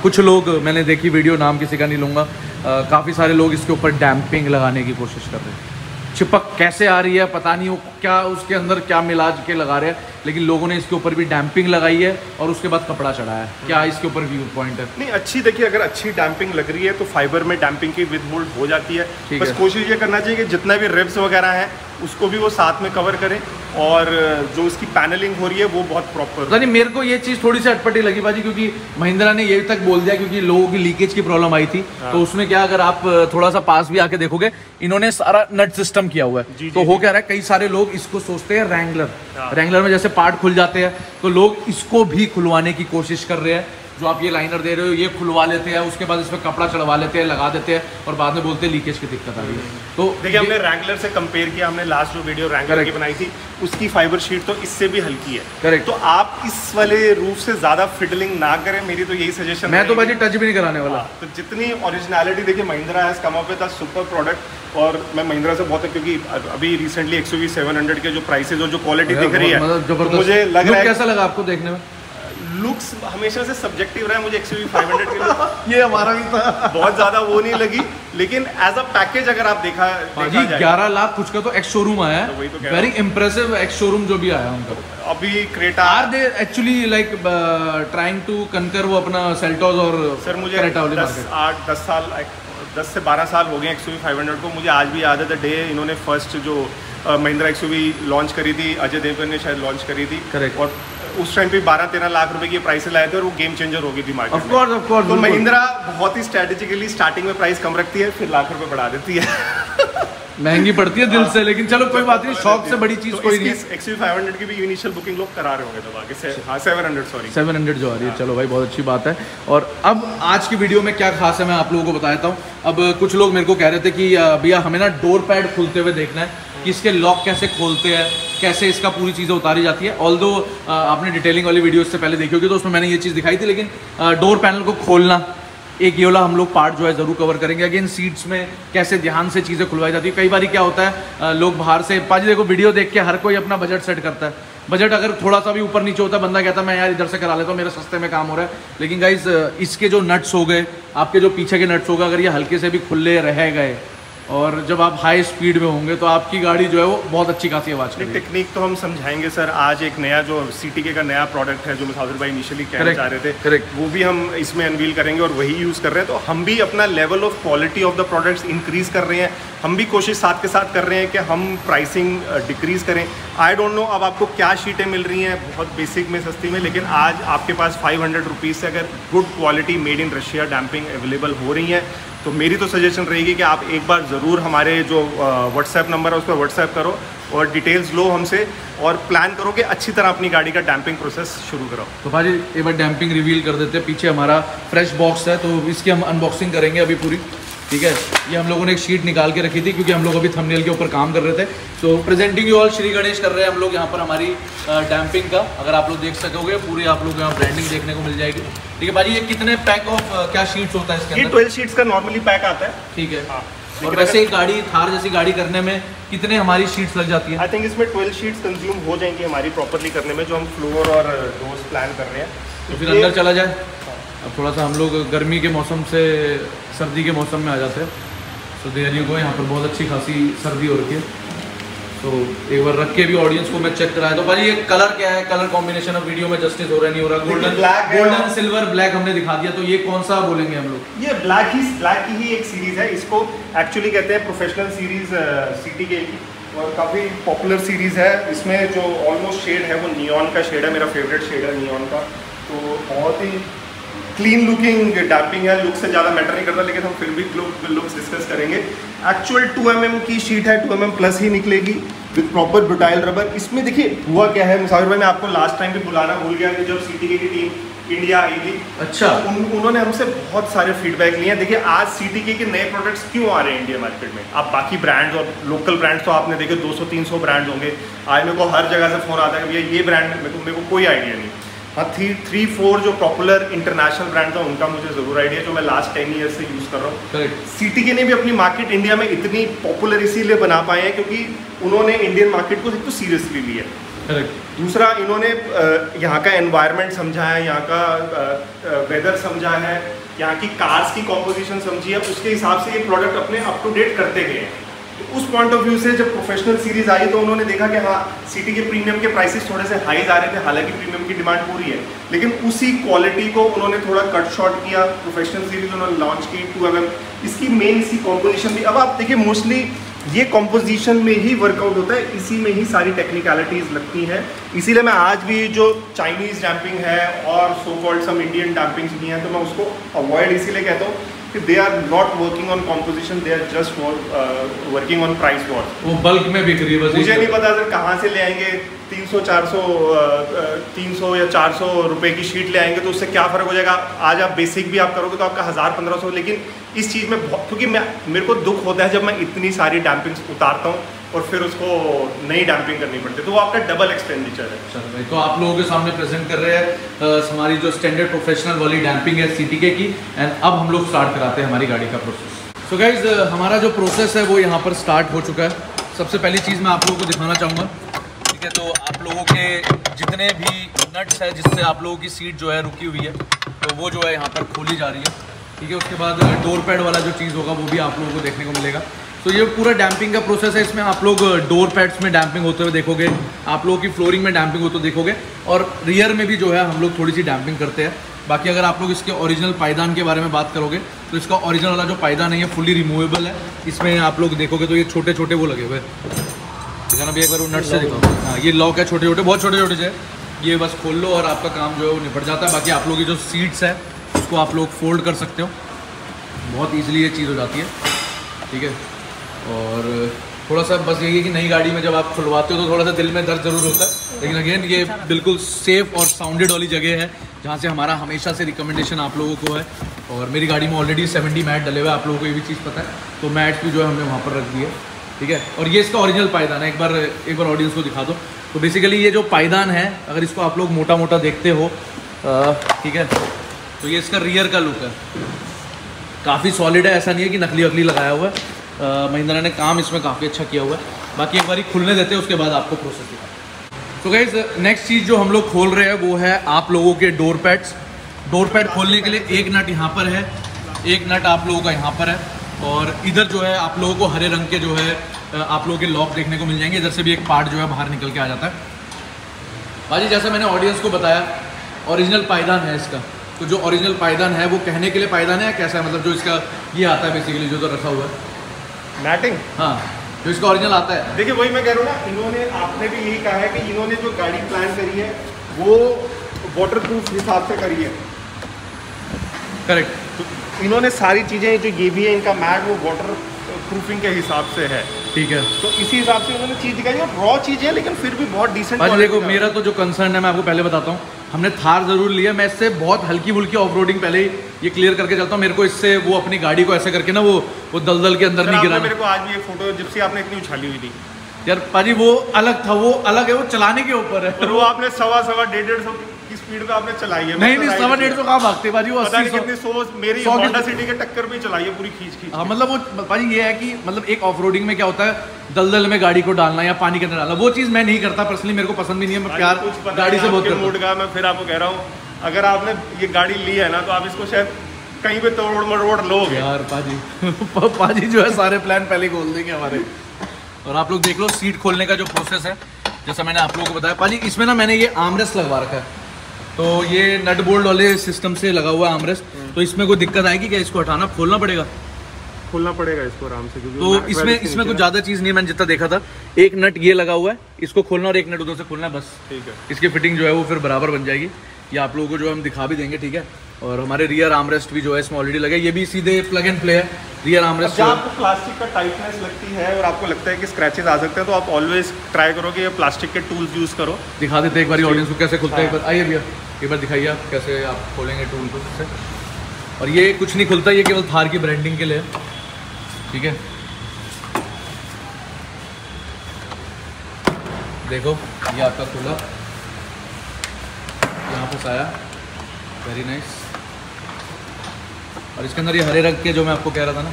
Speaker 1: कुछ लोग, मैंने देखी वीडियो, नाम किसी का नहीं लूँगा, काफ़ी सारे लोग इसके ऊपर डैम्पिंग लगाने की कोशिश कर रहे हैं। चिपक कैसे आ रही है पता नहीं, वो क्या उसके अंदर क्या मिला के लगा रहे हैं, लेकिन लोगों ने इसके ऊपर भी डैम्पिंग लगाई है और उसके बाद कपड़ा चढ़ाया है। क्या इसके ऊपर व्यू पॉइंट है?
Speaker 3: नहीं, अच्छी देखिए, अगर अच्छी डैम्पिंग लग रही है तो फाइबर में डैम्पिंग की विद होल्ड हो जाती है। बस कोशिश ये करना चाहिए कि जितना भी रिब्स वगैरह हैं उसको भी वो साथ में कवर करें, और जो उसकी पैनलिंग हो रही है वो बहुत प्रॉपर।
Speaker 1: यानी मेरे को ये चीज़ थोड़ी सी अटपटी लगी बाजी, क्योंकि महिंद्रा ने ये तक बोल दिया, क्योंकि लोगों की लीकेज की प्रॉब्लम आई थी। तो उसमें क्या, अगर आप थोड़ा सा पास भी आके देखोगे, इन्होंने सारा नट सिस्टम किया हुआ है। तो हो क्या रहा है, कई सारे लोग इसको सोचते हैं रैंगलर में जैसे पार्ट खुल जाते हैं, तो लोग इसको भी खुलवाने की कोशिश कर रहे हैं। जो आप ये लाइनर दे रहे हो ये खुलवा लेते हैं, उसके बाद इसमें कपड़ा चढ़वा लेते हैं, लगा देते हैं और बाद में बोलते हैं लीकेज की दिक्कत आ रही है। तो
Speaker 3: देखिए हमने रैंगलर से कंपेयर किया, हमने लास्ट जो वीडियो रैंगलर की बनाई थी उसकी फाइबर शीट तो इससे भी हल्की है।
Speaker 1: करेक्ट।
Speaker 3: तो आप इस वाले रूफ से ज़्यादा फिडलिंग ना करें, मेरी तो यही सजेशन।
Speaker 1: मैं तो भाई टच भी नहीं कराने वाला।
Speaker 3: तो जितनी ओरिजिनलिटी देखिए Mahindra has come up with a super product, और मैं महिंद्रा से बहुत है क्योंकि अभी रिसेंटली XUV 700 के जो प्राइसेज और जो क्वालिटी दिख रही है,
Speaker 1: जबरदस्त।
Speaker 3: मुझे लग रहा है
Speaker 1: कैसा लगा आपको देखने में?
Speaker 3: लुक्स हमेशा से सब्जेक्टिव रहा है, मुझे XUV 500 के लुक
Speaker 1: ये हमारा भी था,
Speaker 3: बहुत ज्यादा वो नहीं लगी, लेकिन एज अ पैकेज अगर आप देखा
Speaker 1: जी 11 लाख कुछ का तो एक्स शोरूम आया है, वेरी इंप्रेसिव एक्स शोरूम जो भी आया उनका।
Speaker 3: अभी Creta
Speaker 1: are they actually like trying to conquer वो अपना सेल्टोस और
Speaker 3: सर मुझे 10 से 12 साल हो गए XUV 500 को। मुझे आज भी याद है द डे इन्होंने फर्स्ट जो महिंद्रा XUV लॉन्च करी थी, अजय देवगन ने शायद लॉन्च करी थी।
Speaker 1: करेक्ट।
Speaker 3: और उस टाइम पे 12-13 लाख रुपए की प्राइस लाए थे और वो गेम चेंजर हो गई थी मार्केट में।
Speaker 1: ऑफ कोर्स
Speaker 3: तो महिंद्रा बहुत ही स्ट्रेटेजिकली स्टार्टिंग में प्राइस कम रखती है, फिर लाख रुपए बढ़ा देती है।
Speaker 1: महंगी पड़ती है दिल से, लेकिन चलो कोई बात नहीं, शौक से बड़ी चीज कोई नहीं।
Speaker 3: XUV 500 की भी इनिशियल बुकिंग लोग करा रहे होंगे, तो आगे से 700
Speaker 1: जो आ रही है। चलो भाई बहुत अच्छी बात है। और अब आज की वीडियो में क्या खास है मैं आप लोगों को बता देता हूँ। अब कुछ लोग मेरे को कह रहे थे कि भैया हमें ना डोर पैड खुलते हुए देखना है कि इसके लॉक कैसे खोलते हैं, कैसे इसका पूरी चीज़ें उतारी जाती है। ऑल्दो आपने डिटेलिंग वाली वीडियो इससे पहले देखी होगी तो उसमें मैंने ये चीज़ दिखाई थी, लेकिन डोर पैनल को खोलना एक ये वाला हम लोग पार्ट जो है ज़रूर कवर करेंगे। अगेन सीट्स में कैसे ध्यान से चीज़ें खुलवाई जाती है। कई बार क्या होता है लोग बाहर से, पाजी देखो वीडियो देख के हर कोई अपना बजट सेट करता है। बजट अगर थोड़ा सा भी ऊपर नीचे होता है, बंदा कहता है मैं यार इधर से करा लेता हूँ, मेरे सस्ते में काम हो रहा है। लेकिन गाइज इसके जो नट्स हो गए, आपके जो पीछे के नट्स हो गए, अगर ये हल्के से भी खुले रह गए और जब आप हाई स्पीड में होंगे तो आपकी गाड़ी जो है वो बहुत अच्छी खासी आवाज़ करेगी।
Speaker 3: टेक्निक तो हम समझाएंगे सर। आज एक नया जो CTK का नया प्रोडक्ट है जो मुसाफिर भाई इनिशियली कहना चाह रहे थे, वो भी हम इसमें अनवील करेंगे और वही यूज़ कर रहे हैं। तो हम भी अपना level of quality of the products increase कर रहे हैं। हम भी कोशिश साथ के साथ कर रहे हैं कि हम प्राइसिंग डिक्रीज करें। आई डोंट नो अब आपको क्या शीटें मिल रही हैं बहुत बेसिक में सस्ती में, लेकिन आज आपके पास 500 रुपीज़ से अगर good quality made in Russia damping available हो रही हैं, तो मेरी तो सजेशन रहेगी कि आप एक बार ज़रूर हमारे जो व्हाट्सएप नंबर है उस पर व्हाट्सएप करो और डिटेल्स लो हमसे और प्लान करो कि अच्छी तरह अपनी गाड़ी का डैम्पिंग प्रोसेस शुरू करो।
Speaker 1: तो भाजी एक बार डैम्पिंग रिवील कर देते हैं। पीछे हमारा फ्रेश बॉक्स है तो इसकी हम अनबॉक्सिंग करेंगे अभी पूरी, ठीक है। ये हम लोगों ने एक शीट निकाल के रखी थी क्योंकि हम लोग अभी थंबनेल के ऊपर काम कर रहे थे। So presenting you all Shri Ganesh कर रहे हैं हम लोग यहाँ पर हमारी डैम्पिंग का। अगर आप लोग देख सकोगे पूरी आप लोग यहाँ ब्रांडिंग देखने को मिल जाएगी, ठीक है भाजी। ये कितने पैक ऑफ क्या शीट्स होता है इसके अंदर?
Speaker 3: 12 शीट्स का नॉर्मली पैक आता है,
Speaker 1: ठीक है। हाँ। और वैसे गाड़ी थार जैसी गाड़ी करने में कितने हमारी शीट्स लग जाती है?
Speaker 3: आई थिंक इसमें 12 शीट्स कंज्यूम हो जाएंगी हमारी प्रॉपर्ली करने में, जो हम फ्लोर और डोर्स प्लान कर रहे हैं।
Speaker 1: तो फिर अंदर चला जाए। अब थोड़ा सा हम लोग गर्मी के मौसम से सर्दी के मौसम में आ जाते हैं। तो देहरी को यहाँ पर बहुत अच्छी खासी सर्दी हो रखी है। तो एक बार रख के भी ऑडियंस को मैं चेक कराया। तो भाई ये कलर क्या है, कलर कॉम्बिनेशन ऑफ वीडियो में जस्टिस हो रहा नहीं हो रहा? गोल्डन सिल्वर ब्लैक हमने दिखा दिया। तो ये कौन सा बोलेंगे हम लोग?
Speaker 3: ये ब्लैक की ही एक सीरीज है। इसको एक्चुअली कहते हैं प्रोफेशनल सीरीज CTK की, और काफ़ी पॉपुलर सीरीज है। इसमें जो ऑलमोस्ट शेड है वो नियॉन का शेड है, मेरा फेवरेट शेड है नियॉन का। तो बहुत ही क्लीन लुकिंग डैम्पिंग है, लुक से ज़्यादा मैटर नहीं करता, लेकिन हम फिर भी लुक्स डिस्कस करेंगे। एक्चुअल 2 mm की शीट है, 2 mm प्लस ही निकलेगी विद प्रॉपर ब्यूटाइल रबर। इसमें देखिए हुआ क्या है, मुसाफिर भाई मैं आपको लास्ट टाइम भी बुलाना भूल गया कि जब CTK की टीम इंडिया आई थी,
Speaker 1: अच्छा
Speaker 3: उन्होंने हमसे बहुत सारे फीडबैक लिए हैं। देखिए आज CTK के नए प्रोडक्ट्स क्यों आ रहे हैं इंडिया मार्केट में। आप बाकी ब्रांड्स और लोकल ब्रांड्स तो आपने देखे 200-300 ब्रांड्स होंगे। आज मेरे को हर जगह से फ़ोन आता है कि भैया ये ब्रांड मेरे को कोई आइडिया नहीं। हाँ 3-4 जो पॉपुलर इंटरनेशनल ब्रांड था उनका मुझे ज़रूर आइडिया, जो मैं लास्ट 10 ईयर से यूज़ कर रहा हूँ। CTK ने भी अपनी मार्केट इंडिया में इतनी पॉपुलर इसीलिए बना पाए हैं क्योंकि उन्होंने इंडियन मार्केट को एक तो सीरियसली लिया। दूसरा इन्होंने यहाँ का एनवायरनमेंट समझा है, यहाँ का वेदर समझा है, यहाँ की कार्स की कॉम्पोजिशन समझी है, उसके हिसाब से ये प्रोडक्ट अपने अप टू डेट करते गए हैं। तो उस पॉइंट ऑफ व्यू से जब प्रोफेशनल सीरीज आई तो उन्होंने देखा कि हाँ CTK प्रीमियम के प्राइसेस थोड़े से हाई आ रहे थे, हालांकि प्रीमियम की डिमांड पूरी है, लेकिन उसी क्वालिटी को उन्होंने थोड़ा कट शॉर्ट किया। प्रोफेशनल सीरीज उन्होंने लॉन्च की 2 mm। इसकी मेन इसी कॉम्पोजिशन भी, अब आप देखिए मोस्टली ये कॉम्पोजिशन में ही वर्कआउट होता है, इसी में ही सारी टेक्निकलिटीज़ लगती हैं। इसीलिए मैं आज भी जो चाइनीज़ डैम्पिंग है और सो कॉल्ड सम इंडियन डैम्पिंग्स भी हैं तो मैं उसको अवॉइड इसीलिए कहता हूँ they are not working on composition, they are just working on price war.
Speaker 1: वो बल्क में बिक रही है बस।
Speaker 3: मुझे नहीं पता सर कहाँ से ले आएंगे 300 या 400 रुपए की शीट ले आएंगे तो उससे क्या फ़र्क हो जाएगा। आज आप बेसिक भी आप करोगे तो आपका 1000-1500, लेकिन इस चीज़ में बहुत, क्योंकि मेरे को दुख होता है जब मैं इतनी सारी डैम्पिंग्स उतारता हूँ और फिर उसको नई डैम्पिंग करनी पड़ती है, तो वो आपका डबल एक्सपेंडिचर है।
Speaker 1: चलो भाई, तो आप लोगों के सामने प्रेजेंट कर रहे हैं हमारी जो स्टैंडर्ड प्रोफेशनल वाली डैम्पिंग है CTK की। एंड अब हम लोग स्टार्ट कराते हैं हमारी गाड़ी का प्रोसेस। सो गाइज, हमारा जो प्रोसेस है वो यहाँ पर स्टार्ट हो चुका है। सबसे पहली चीज़ मैं आप लोगों को दिखाना चाहूँगा, ठीक है। तो आप लोगों के जितने भी नट्स है जिससे आप लोगों की सीट जो है रुकी हुई है, तो वो जो है यहाँ पर खोली जा रही है, ठीक है। उसके बाद डोर पैड वाला जो चीज़ होगा वो भी आप लोगों को देखने को मिलेगा। तो ये पूरा डैम्पिंग का प्रोसेस है। इसमें आप लोग डोर पैड्स में डैम्पिंग होते हुए देखोगे, आप लोगों की फ्लोरिंग में डैम्पिंग होते हुए देखोगे, और रियर में भी जो है हम लोग थोड़ी सी डैम्पिंग करते हैं। बाकी अगर आप लोग इसके ओरिजिनल पायदान के बारे में बात करोगे तो इसका ओरिजिनल वाला जो पायदान है ये फुली रिमूवेबल है। इसमें आप लोग देखोगे तो ये छोटे छोटे वो लगे हुए हैं, दिखाना भी एक बार वो नट से दिखाओ। हाँ, ये लॉक है, छोटे छोटे, बहुत छोटे छोटे से। ये बस खोल लो और आपका काम जो है वो निपट जाता है। बाकी आप लोग की जो सीट्स है उसको आप लोग फोल्ड कर सकते हो, बहुत ईजिली ये चीज़ हो जाती है, ठीक है। और थोड़ा सा बस यही है कि नई गाड़ी में जब आप खुलवाते हो तो थोड़ा सा दिल में दर्द जरूर होता है, लेकिन अगेन ये बिल्कुल सेफ़ और साउंडेड वाली जगह है जहाँ से हमारा हमेशा से रिकमेंडेशन आप लोगों को है। और मेरी गाड़ी में ऑलरेडी 70 मैट डले हुए हैं, आप लोगों को ये भी चीज़ पता है, तो मैट भी जो है हमने वहाँ पर रख दी है, ठीक है। और ये इसका ओरिजिनल पायदान है, एक बार ऑडियंस को दिखा दो। तो बेसिकली ये जो पायदान है, अगर इसको आप लोग मोटा मोटा देखते हो, ठीक है, तो ये इसका रियर का लुक है, काफ़ी सॉलिड है, ऐसा नहीं है कि नकली वकली लगाया हुआ है। महिंद्रा ने काम इसमें काफ़ी अच्छा किया हुआ है। बाकी एक बारी खुलने देते हैं, उसके बाद आपको प्रोसेस दिखाते हैं। तो गाइस, नेक्स्ट चीज़ जो हम लोग खोल रहे हैं वो है आप लोगों के डोर पैड्स। डोर पैड खोलने के लिए एक नट यहाँ पर है, एक नट आप लोगों का यहाँ पर है, और इधर जो है आप लोगों को हरे रंग के जो है आप लोगों के लॉक देखने को मिल जाएंगे। इधर से भी एक पार्ट जो है बाहर निकल के आ जाता है। भाजी, जैसा मैंने ऑडियंस को बताया, ओरिजिनल पायदान है इसका। तो जो ओरिजिनल पायदान है वो कहने के लिए पायदान है या कैसा है, मतलब जो इसका ये आता है बेसिकली जो तो रखा हुआ है
Speaker 3: मैटिंग,
Speaker 1: हाँ, जो इसका ओरिजिनल आता है।
Speaker 3: देखिए वही मैं कह रहा हूँ ना, इन्होंने, आपने भी यही कहा है कि इन्होंने जो गाड़ी प्लान करी है वो वाटर प्रूफ हिसाब से करी है,
Speaker 1: करेक्ट।
Speaker 3: तो इन्होंने सारी चीज़ें जो ये भी है इनका मैट वो वाटर प्रूफिंग के हिसाब से है,
Speaker 1: ठीक है।
Speaker 3: तो इसी हिसाब से उन्होंने चीज़ दिखाई है। रॉ चीज़ है लेकिन फिर भी बहुत डिसेंट।
Speaker 1: देखो, मेरा तो जो कंसर्न है मैं आपको पहले बताता हूँ, हमने थार ज़रूर लिया, मैं इससे बहुत हल्की फुल्की ऑफ रोडिंग पहले ही ये क्लियर करके चलता हूँ। मेरे को इससे वो अपनी गाड़ी को ऐसे करके ना वो दलदल के अंदर नहीं गिरा।
Speaker 3: मेरे को आज भी एक फोटो जिप्सी आपने इतनी उछाली हुई थी
Speaker 1: यार पाजी, वो अलग था, वो अलग है, वो चलाने के ऊपर है।
Speaker 3: और वो आपने 125-150 की स्पीड पे आपने चलाई है।
Speaker 1: नहीं 125 कहाँ भागते पाजी, वो
Speaker 3: 80-100 मेरी होंडा सिटी के टक्कर भी चलाई है पूरी खींच।
Speaker 1: हाँ, मतलब वो पाजी ये है कि मतलब एक ऑफ रोडिंग में क्या होता है, दलदल में गाड़ी को डालना या पानी के अंदर डालना, वो चीज़ मैं नहीं करता पर्सनली, मेरे को पसंद भी नहीं है। मैं प्यार गाड़ी से बहुत
Speaker 3: मूड का, मैं फिर आपको कह रहा हूँ, अगर आपने ये गाड़ी ली है ना तो आप इसको शायद कहीं पे तोड़ मरोड़ लोगे
Speaker 1: यार पाजी। पाजी जो है सारे प्लान पहले खोल देंगे हमारे। और आप लोग देख लो सीट खोलने का जो प्रोसेस है, जैसा मैंने आप लोगों को बताया पाजी, इसमें ना मैंने ये आर्मरेस्ट लगवा रखा है, तो ये नट बोल्ट वाले सिस्टम से लगा हुआ है आर्मरेस्ट। तो इसमें कोई दिक्कत आएगी क्या, इसको हटाना खोलना पड़ेगा?
Speaker 3: खोलना पड़ेगा इसको आराम से, क्योंकि
Speaker 1: तो इसमें कुछ ज़्यादा चीज़ नहीं, मैंने जितना देखा था, एक नट ये लगा हुआ है, इसको खोलना और एक नट उधर से खोलना है, बस
Speaker 3: ठीक है।
Speaker 1: इसकी फिटिंग जो है वो फिर बराबर बन जाएगी। ये आप लोगों को जो हम दिखा भी देंगे, ठीक है। और हमारे रियर आर्मरेस्ट भी जो है इसमें ऑलरेडी लगे, ये भी सीधे प्लग एंड प्ले है रियर आर्मरेस्ट।
Speaker 3: जब आपको प्लास्टिक का टाइटनेस लगती है और आपको लगता है कि स्क्रैचेस आ सकते हैं तो आप ऑलवेज ट्राई करो कि ये प्लास्टिक के टूल्स यूज़ करो।
Speaker 1: दिखा देते एक बार ऑडियंस को कैसे खुलता है। एक बार आइए भैया, एक बार दिखाइए आप कैसे आप खोलेंगे टूल को इससे। और ये कुछ नहीं खुलता, ये केवल थार की ब्रांडिंग के लिए, ठीक है। देखो ये आपका खुला, यहाँ फंसाया, वेरी नाइस। और इसके अंदर ये हरे रंग के जो मैं आपको कह रहा था ना।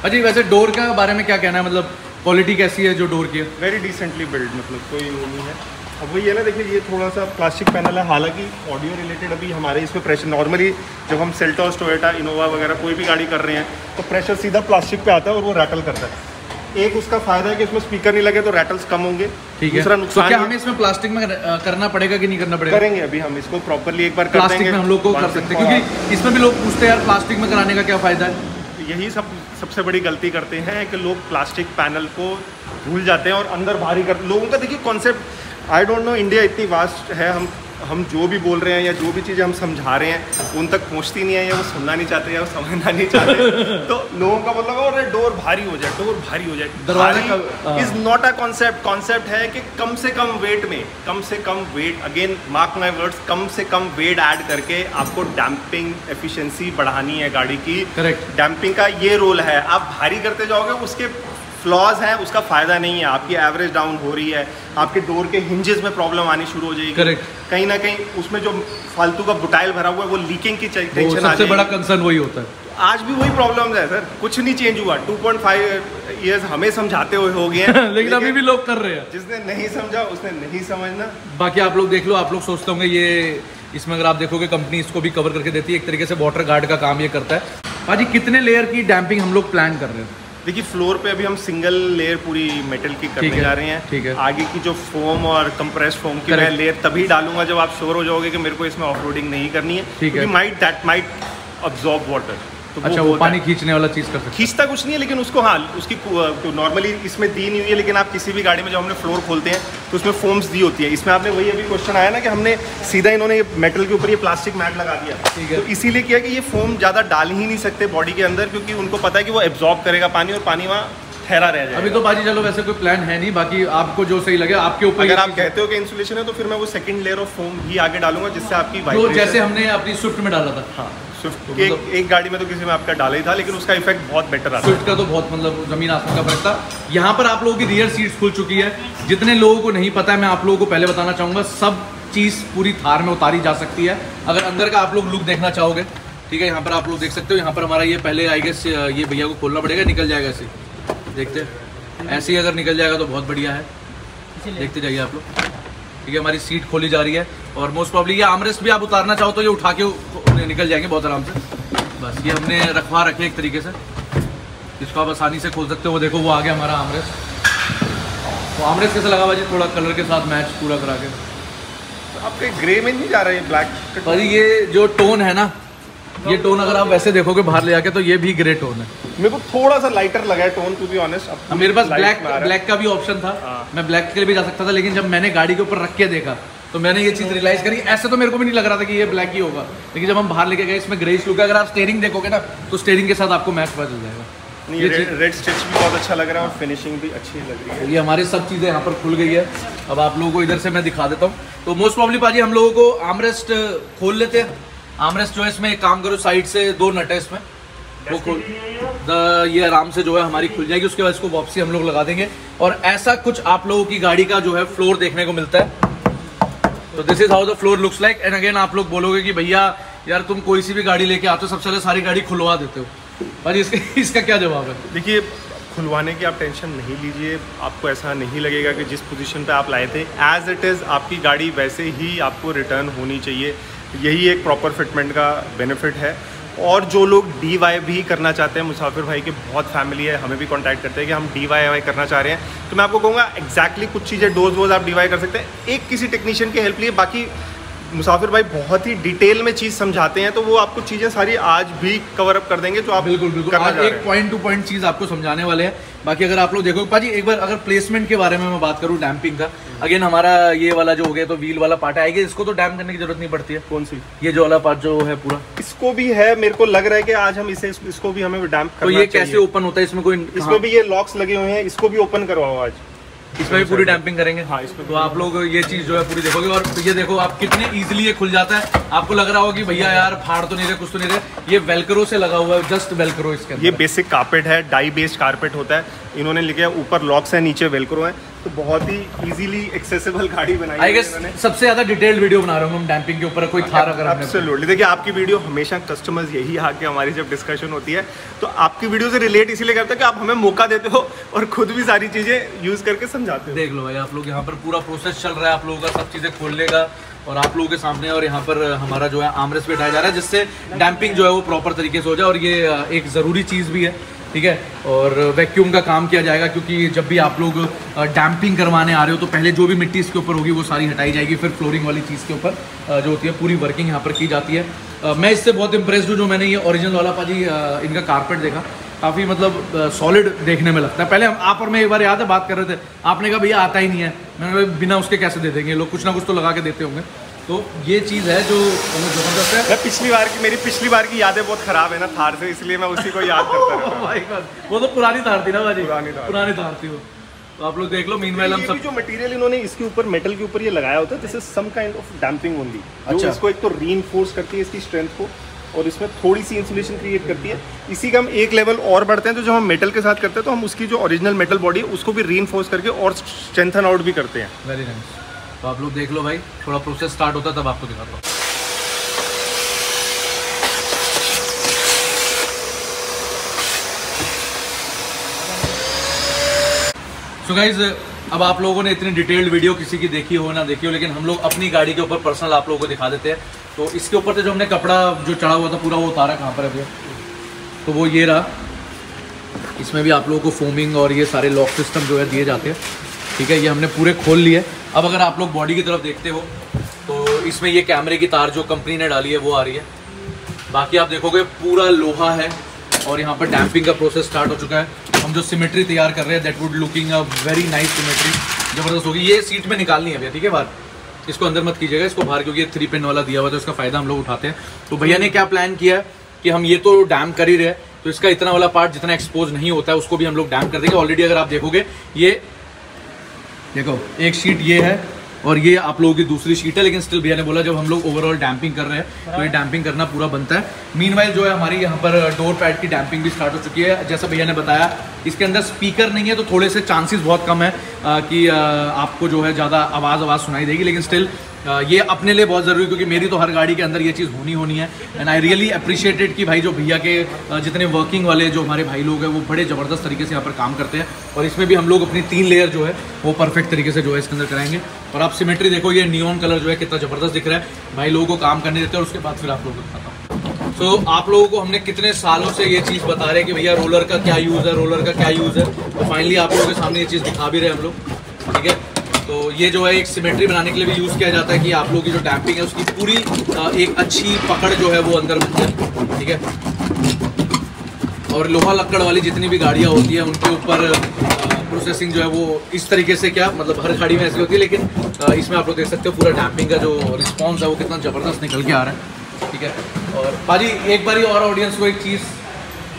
Speaker 1: अजी वैसे डोर के बारे में क्या कहना है, मतलब क्वालिटी कैसी है जो डोर की है?
Speaker 3: वेरी डिसेंटली बिल्ड, मतलब कोई वो नहीं है। अब वही है ना, देखिए ये थोड़ा सा प्लास्टिक पैनल है, हालांकि ऑडियो रिलेटेड अभी हमारे इसमें प्रेशर, नॉर्मली जब हम सेल्टोस, टोयोटा, इनोवा वगैरह कोई भी गाड़ी कर रहे हैं तो प्रेशर सीधा प्लास्टिक पे आता है और वो रैटल करता है। एक उसका फायदा है कि इसमें स्पीकर नहीं लगे तो रैटल्स कम होंगे,
Speaker 1: ठीक है।
Speaker 3: दूसरा नुकसान,
Speaker 1: तो क्या हमें इसमें प्लास्टिक में करना पड़ेगा कि नहीं करना पड़ेगा?
Speaker 3: करेंगे अभी हम इसको प्रॉपरली एक बार कर
Speaker 1: प्लास्टिक में हम लोग को कर सकते हैं, क्योंकि इसमें भी लोग पूछते हैं यार प्लास्टिक में कराने का क्या फ़ायदा है।
Speaker 3: यही सबसे बड़ी गलती करते हैं कि लोग प्लास्टिक पैनल को भूल जाते हैं और अंदर भारी कर, लोगों का देखिए concept, I don't know, India इतनी वास्ट है, हम हम जो भी बोल रहे हैं या जो भी चीज़ें हम समझा रहे हैं उन तक पहुंचती नहीं है, या वो सुनना नहीं चाहते या वो समझना नहीं चाहते। तो लोगों का मतलब अरे डोर भारी हो जाए, डोर भारी हो जाए, दरवाजा is not a concept. Concept है कि कम से कम वेट में, कम से कम weight, again mark my words, कम से कम वेट ऐड करके आपको डैम्पिंग एफिशिएंसी बढ़ानी है गाड़ी की। करेक्ट, डैम्पिंग का ये रोल है। आप भारी करते जाओगे, उसके फ्लॉज हैं, उसका फायदा नहीं है। आपकी एवरेज डाउन हो रही है, आपके डोर के हिंजेस में प्रॉब्लम आनी शुरू हो जाएगी। करेक्ट, कहीं ना कहीं उसमें जो फालतू का बुटाइल भरा हुआ है वो लीकिंग की टेंशन आ
Speaker 1: सबसे बड़ा कंसर्न वही होता है।
Speaker 3: आज भी वही प्रॉब्लम है सर, कुछ नहीं चेंज हुआ। 2.5 ईयर्स हमें समझाते हुए हो गए हैं
Speaker 1: लेकिन अभी भी लोग कर रहे हैं।
Speaker 3: जिसने नहीं समझा उसने नहीं समझना।
Speaker 1: बाकी आप लोग देख लो, आप लोग सोचते होंगे ये इसमें अगर आप देखोगे कंपनी इसको भी कवर करके देती है, एक तरीके से वाटर गार्ड का काम ये करता है। भाजी कितने लेयर की डैम्पिंग हम लोग प्लान कर रहे हैं?
Speaker 3: देखिए फ्लोर पे अभी हम सिंगल लेयर पूरी मेटल की करने जा रहे हैं। ठीक है, आगे की जो फोम और कंप्रेस फोम की मैं लेयर तभी डालूंगा जब आप श्योर हो जाओगे कि मेरे को इसमें ऑफ रोडिंग नहीं करनी है, क्योंकि माइट अब्सॉर्ब वाटर। तो
Speaker 1: अच्छा, वो पानी खींचने वाला चीज़ कर सकते हैं।
Speaker 3: खींचता कुछ नहीं है, लेकिन उसको हाँ उसकी तो नॉर्मली इसमें दी नहीं हुई है, लेकिन आप किसी भी गाड़ी में जब हमने फ्लोर खोलते हैं तो उसमें फोम्स दी होती है। इसमें आपने वही अभी क्वेश्चन आया ना कि हमने सीधा इन्होंने मेटल के ऊपर ये प्लास्टिक मैट लगा दिया, तो इसीलिए किया कि ये फोम ज़्यादा डाल ही नहीं सकते बॉडी के अंदर, क्योंकि उनको पता है कि वो एब्जॉर्ब करेगा पानी और पानी वहाँ ठहरा रह जाए।
Speaker 1: अभी तो बाजी चलो वैसे कोई प्लान है नहीं, बाकी आपको जो सही लगे आपके ऊपर।
Speaker 3: अगर आप कहते हो कि इंसुलेशन है तो फिर मैं वो सेकंड लेयर ऑफ फोम भी आगे डालूंगा, जिससे आपकी
Speaker 1: तो जैसे हमने अपनी स्विफ्ट में डाला था।
Speaker 3: हाँ, स्विफ्ट के एक गाड़ी में तो किसी में आपका डाला ही था, लेकिन उसका इफेक्ट बहुत बेटर आता है।
Speaker 1: स्विफ्ट का तो बहुत मतलब जमीन आसमान का फर्क था। यहाँ पर आप लोगों की रियर सीट्स खुल चुकी है। जितने लोगों को नहीं पता है, मैं आप लोगों को पहले बताना चाहूँगा, सब चीज़ पूरी थार में उतारी जा सकती है। अगर अंदर का आप लोग लुक देखना चाहोगे, ठीक है, यहाँ पर आप लोग देख सकते हो। यहाँ पर हमारा ये पहले आई गेस ये भैया को खोलना पड़ेगा, निकल जाएगा ऐसे, देखते हैं। ऐसे ही अगर निकल जाएगा तो बहुत बढ़िया है, देखते जाइए आप लोग। ठीक है, हमारी सीट खोली जा रही है और मोस्ट प्रॉब्ली ये आर्मरेस्ट भी आप उतारना चाहो तो ये उठा के निकल जाएंगे बहुत आराम से। बस ये हमने रखवा रखे एक तरीके से, इसको आप आसानी से खोल सकते हो। वो देखो वो आ गया हमारा आर्मरेस्ट। तो आर्मरेस्ट कैसे लगा भाजी? थोड़ा कलर के साथ मैच पूरा करा के।
Speaker 3: आपके ग्रे में नहीं जा रहा है ब्लैक?
Speaker 1: भाजी ये जो टोन है ना, ये टोन अगर आप वैसे देखोगे बाहर ले जाके तो ये भी ग्रे टोन है।
Speaker 3: मेरे को थोड़ा सा लाइटर लगा है टोन, टू बी ऑनेस्ट।
Speaker 1: मेरे पास ब्लैक का भी ऑप्शन था, मैं ब्लैक के लिए भी जा सकता था, लेकिन जब मैंने गाड़ी के ऊपर रख के देखा तो मैंने ये चीज़ रियलाइज करी। ऐसे तो मेरे को भी नहीं लग रहा था कि ये ब्लैक ही होगा, लेकिन जब हम बाहर लेके गए इसमें ग्रेइश लुक है। अगर आप स्टीयरिंग देखोगे ना तो स्टीयरिंग के साथ आपको मैच पता चल जाएगा।
Speaker 3: ये रेड स्टिच भी बहुत अच्छा लग रहा है और फिनिशिंग भी अच्छी लग रही है।
Speaker 1: ये हमारी सब चीज़ें यहाँ पर खुल गई है। अब आप लोगों को इधर से मैं दिखा देता हूँ। तो मोस्ट प्रॉब्ली पाजी हम लोगों को आर्मरेस्ट खोल लेते हैं। आर्मरेस्ट जो है इसमें एक काम करो, साइड से 2 नट है इसमें, वो खोल ये आराम से जो है हमारी खुल जाएगी। उसके बाद इसको वापसी हम लोग लगा देंगे और ऐसा कुछ आप लोगों की गाड़ी का जो है फ्लोर देखने को मिलता है। तो this is how the floor looks like. And again आप लोग बोलोगे कि भैया यार तुम कोई सी भी गाड़ी लेके आते हो सबसे पहले सारी गाड़ी खुलवा देते हो, भाई इसका क्या जवाब है?
Speaker 3: देखिए खुलवाने की आप टेंशन नहीं लीजिए, आपको ऐसा नहीं लगेगा कि जिस पोजीशन पे आप लाए थे एज इट इज़ आपकी गाड़ी वैसे ही आपको रिटर्न होनी चाहिए। यही एक प्रॉपर फिटमेंट का बेनिफिट है। और जो लोग DIY भी करना चाहते हैं, मुसाफिर भाई की बहुत फैमिली है, हमें भी कांटेक्ट करते हैं कि हम DIY करना चाह रहे हैं, तो मैं आपको कहूँगा एग्जैक्टली कुछ चीज़ें डोज आप DIY कर सकते हैं एक किसी टेक्नीशियन की हेल्प लिए। बाकी मुसाफिर भाई बहुत ही डिटेल में चीज़ समझाते हैं, तो वो आपको चीज़ें सारी आज भी कवर अप कर देंगे जो आप
Speaker 1: बिल्कुल आज एक पॉइंट टू पॉइंट चीज़ आपको समझाने वाले हैं। बाकी अगर आप लोग देखो पाजी एक बार अगर प्लेसमेंट के बारे में मैं बात करूँ डैम्पिंग का, अगेन हमारा ये वाला जो हो गया तो व्हील वाला पार्ट आएगा, इसको तो डैम्प करने की जरूरत नहीं पड़ती है।
Speaker 3: कौन सी?
Speaker 1: ये जो वाला पार्ट जो है पूरा,
Speaker 3: इसको भी है। मेरे को लग रहा है कि आज हम इसको भी हमें डैम्प करना।
Speaker 1: तो ये कैसे ओपन होता है? इसमें कोई
Speaker 3: इसमें भी ये लॉक्स लगे हुए हैं, इसको भी ओपन करवाओ आज।
Speaker 1: इसमें भी पूरी डैम्पिंग करेंगे।
Speaker 3: हाँ, इसमें
Speaker 1: तो आप लोग ये चीज़ जो है पूरी देखोगे। और ये देखो आप कितने इजीली ये खुल जाता है। आपको लग रहा होगा कि भैया यार फाड़ तो नहीं रहे, कुछ तो नहीं रहे, ये वेलक्रो से लगा हुआ है, जस्ट वेलक्रो इसके अंदर।
Speaker 3: ये बेसिक कारपेट है, डाई बेस्ड कारपेट होता है। इन्होंने लिखा है ऊपर लॉक्स है, नीचे वेलक्रो है, तो बहुत ही इजीली एक्सेसिबल गाड़ी बनाई है।
Speaker 1: आई गेस सबसे ज्यादा डिटेल्ड वीडियो बना रहे हूँ हम डैम्पिंग के ऊपर। कोई थार अगर
Speaker 3: एब्सोल्युटली देखिए आपकी वीडियो हमेशा कस्टमर्स यही आके हमारी जब डिस्कशन होती है तो आपकी वीडियो से रिलेट इसीलिए करते हैं कि आप हमें मौका देते हो और खुद भी सारी चीजें यूज करके समझाते हो।
Speaker 1: देख लो भाई आप लोग यहाँ पर पूरा प्रोसेस चल रहा है आप लोगों का, सब चीजें खोलने का और आप लोगों के सामने। और यहाँ पर हमारा जो है आर्मरेस्ट बैठाया जा रहा है जिससे डैम्पिंग जो है वो प्रॉपर तरीके से हो जाए। और ये एक ज़रूरी चीज़ भी है, ठीक है। और वैक्यूम का काम किया जाएगा क्योंकि जब भी आप लोग डैम्पिंग करवाने आ रहे हो तो पहले जो भी मिट्टी इसके ऊपर होगी वो सारी हटाई जाएगी, फिर फ्लोरिंग वाली चीज़ के ऊपर जो होती है पूरी वर्किंग यहाँ पर की जाती है। मैं इससे बहुत इंप्रेस्ड हूँ जो मैंने ये ओरिजिनल वाला पाजी इनका कारपेट देखा, काफ़ी मतलब सॉलिड देखने में लगता है। पहले आप और मैं एक बार याद है बात कर रहे थे, आपने कहा भैया आता ही नहीं है, मैंने कहा बिना उसके कैसे दे देंगे लोग, कुछ ना कुछ तो लगा के देते होंगे। तो ये चीज़ है जो ज़बरदस्त है।
Speaker 3: मेरी पिछली बार की यादें बहुत ख़राब है ना थार से, इसलिए मैं उसी को याद करता रहता हूँ।
Speaker 1: वो तो पुरानी थार थी ना भाजी, पुरानी थार थी वो। तो आप लोग देख लो, मीनवाइल हम सब
Speaker 3: जो मटेरियल इन्होंने इसके ऊपर मेटल के ऊपर ये लगाया होता है, this is some kind of damping only. अच्छा, इसको एक तो रीइंफोर्स करती है इसकी स्ट्रेंथ को, और इसमें थोड़ी सी इंसुलेशन क्रिएट करती है। इसी का हम एक लेवल और बढ़ते हैं, तो जो हम मेटल के साथ करते हैं तो हम उसकी जो ओरिजिनल मेटल बॉडी है उसको भी रीइंफोर्स करके और स्ट्रेंथन आउट भी करते हैं।
Speaker 1: Very nice. तो आप लोग देख लो भाई, थोड़ा प्रोसेस स्टार्ट होता है तब आपको दिखाता हूँ। सो गाइज, अब आप लोगों ने इतनी डिटेल्ड वीडियो किसी की देखी हो ना देखी हो, लेकिन हम लोग अपनी गाड़ी के ऊपर पर्सनल आप लोगों को दिखा देते हैं। तो इसके ऊपर से जो हमने कपड़ा जो चढ़ा हुआ था पूरा वो उतारा कहाँ पर है भैया, तो वो ये रहा। इसमें भी आप लोगों को फोमिंग और ये सारे लॉक सिस्टम जो है दिए जाते हैं, ठीक है। ये हमने पूरे खोल लिए। अब अगर आप लोग बॉडी की तरफ देखते हो तो इसमें ये कैमरे की तार जो कंपनी ने डाली है वो आ रही है। बाकी आप देखोगे पूरा लोहा है और यहाँ पर डैम्पिंग का प्रोसेस स्टार्ट हो चुका है। हम जो सिमेट्री तैयार कर रहे हैं that would looking a very nice symmetry, ज़बरदस्त होगी। ये सीट में निकालनी है भैया, ठीक है, बाहर इसको अंदर मत कीजिएगा, इसको बाहर, क्योंकि ये 3 पिन वाला दिया हुआ है तो इसका फ़ायदा हम लोग उठाते हैं। तो भैया ने क्या प्लान किया है कि हम ये तो डैम कर ही रहे हैं, तो इसका इतना वाला पार्ट जितना एक्सपोज नहीं होता है उसको भी हम लोग डैम कर देंगे। ऑलरेडी अगर आप देखोगे, ये देखो एक शीट ये है और ये आप लोगों की दूसरी शीट है, लेकिन स्टिल भैया ने बोला जब हम लोग ओवरऑल डैम्पिंग कर रहे हैं तो ये डैम्पिंग करना पूरा बनता है। मीनवाइल जो है हमारी यहाँ पर डोर पैड की डैम्पिंग भी स्टार्ट हो चुकी है। जैसा भैया ने बताया, इसके अंदर स्पीकर नहीं है तो थोड़े से चांसेस बहुत कम है कि आपको जो है ज़्यादा आवाज़ सुनाई देगी, लेकिन स्टिल ये अपने लिए बहुत ज़रूरी है, क्योंकि मेरी तो हर गाड़ी के अंदर ये चीज़ होनी है। एंड आई रियली अप्रिशिएटेड कि भाई जो भैया के जितने वर्किंग वाले जो हमारे भाई लोग हैं वो बड़े ज़बरदस्त तरीके से यहाँ पर काम करते हैं। और इसमें भी हम लोग अपनी 3 लेयर जो है वो परफेक्ट तरीके से जो है इसके अंदर कराएंगे। और आप सिमेट्री देखो, ये नियॉन कलर जो है कितना ज़बरदस्त दिख रहा है। भाई लोगों को काम करने देते हैं और उसके बाद फिर आप लोगों को दिखाता हूँ। तो आप लोगों को हमने कितने सालों से ये चीज़ बता रहे हैं कि भैया रोलर का क्या यूज़ है, रोलर का क्या यूज़ है, तो फाइनली आप लोगों के सामने ये चीज़ दिखा भी रहे हम लोग, ठीक है। तो ये जो है एक सिमेट्री बनाने के लिए भी यूज़ किया जाता है कि आप लोगों की जो डैम्पिंग है उसकी पूरी एक अच्छी पकड़ जो है वो अंदर बन जाए, ठीक है। और लोहा लक्कड़ वाली जितनी भी गाड़ियाँ होती हैं उनके ऊपर प्रोसेसिंग जो है वो इस तरीके से, क्या मतलब हर गाड़ी में ऐसी होती है, लेकिन इसमें आप लोग देख सकते हो पूरा डैम्पिंग का जो रिस्पॉन्स है वो कितना ज़बरदस्त निकल के आ रहा है, ठीक है। और भाजी एक बार और ऑडियंस को एक चीज़,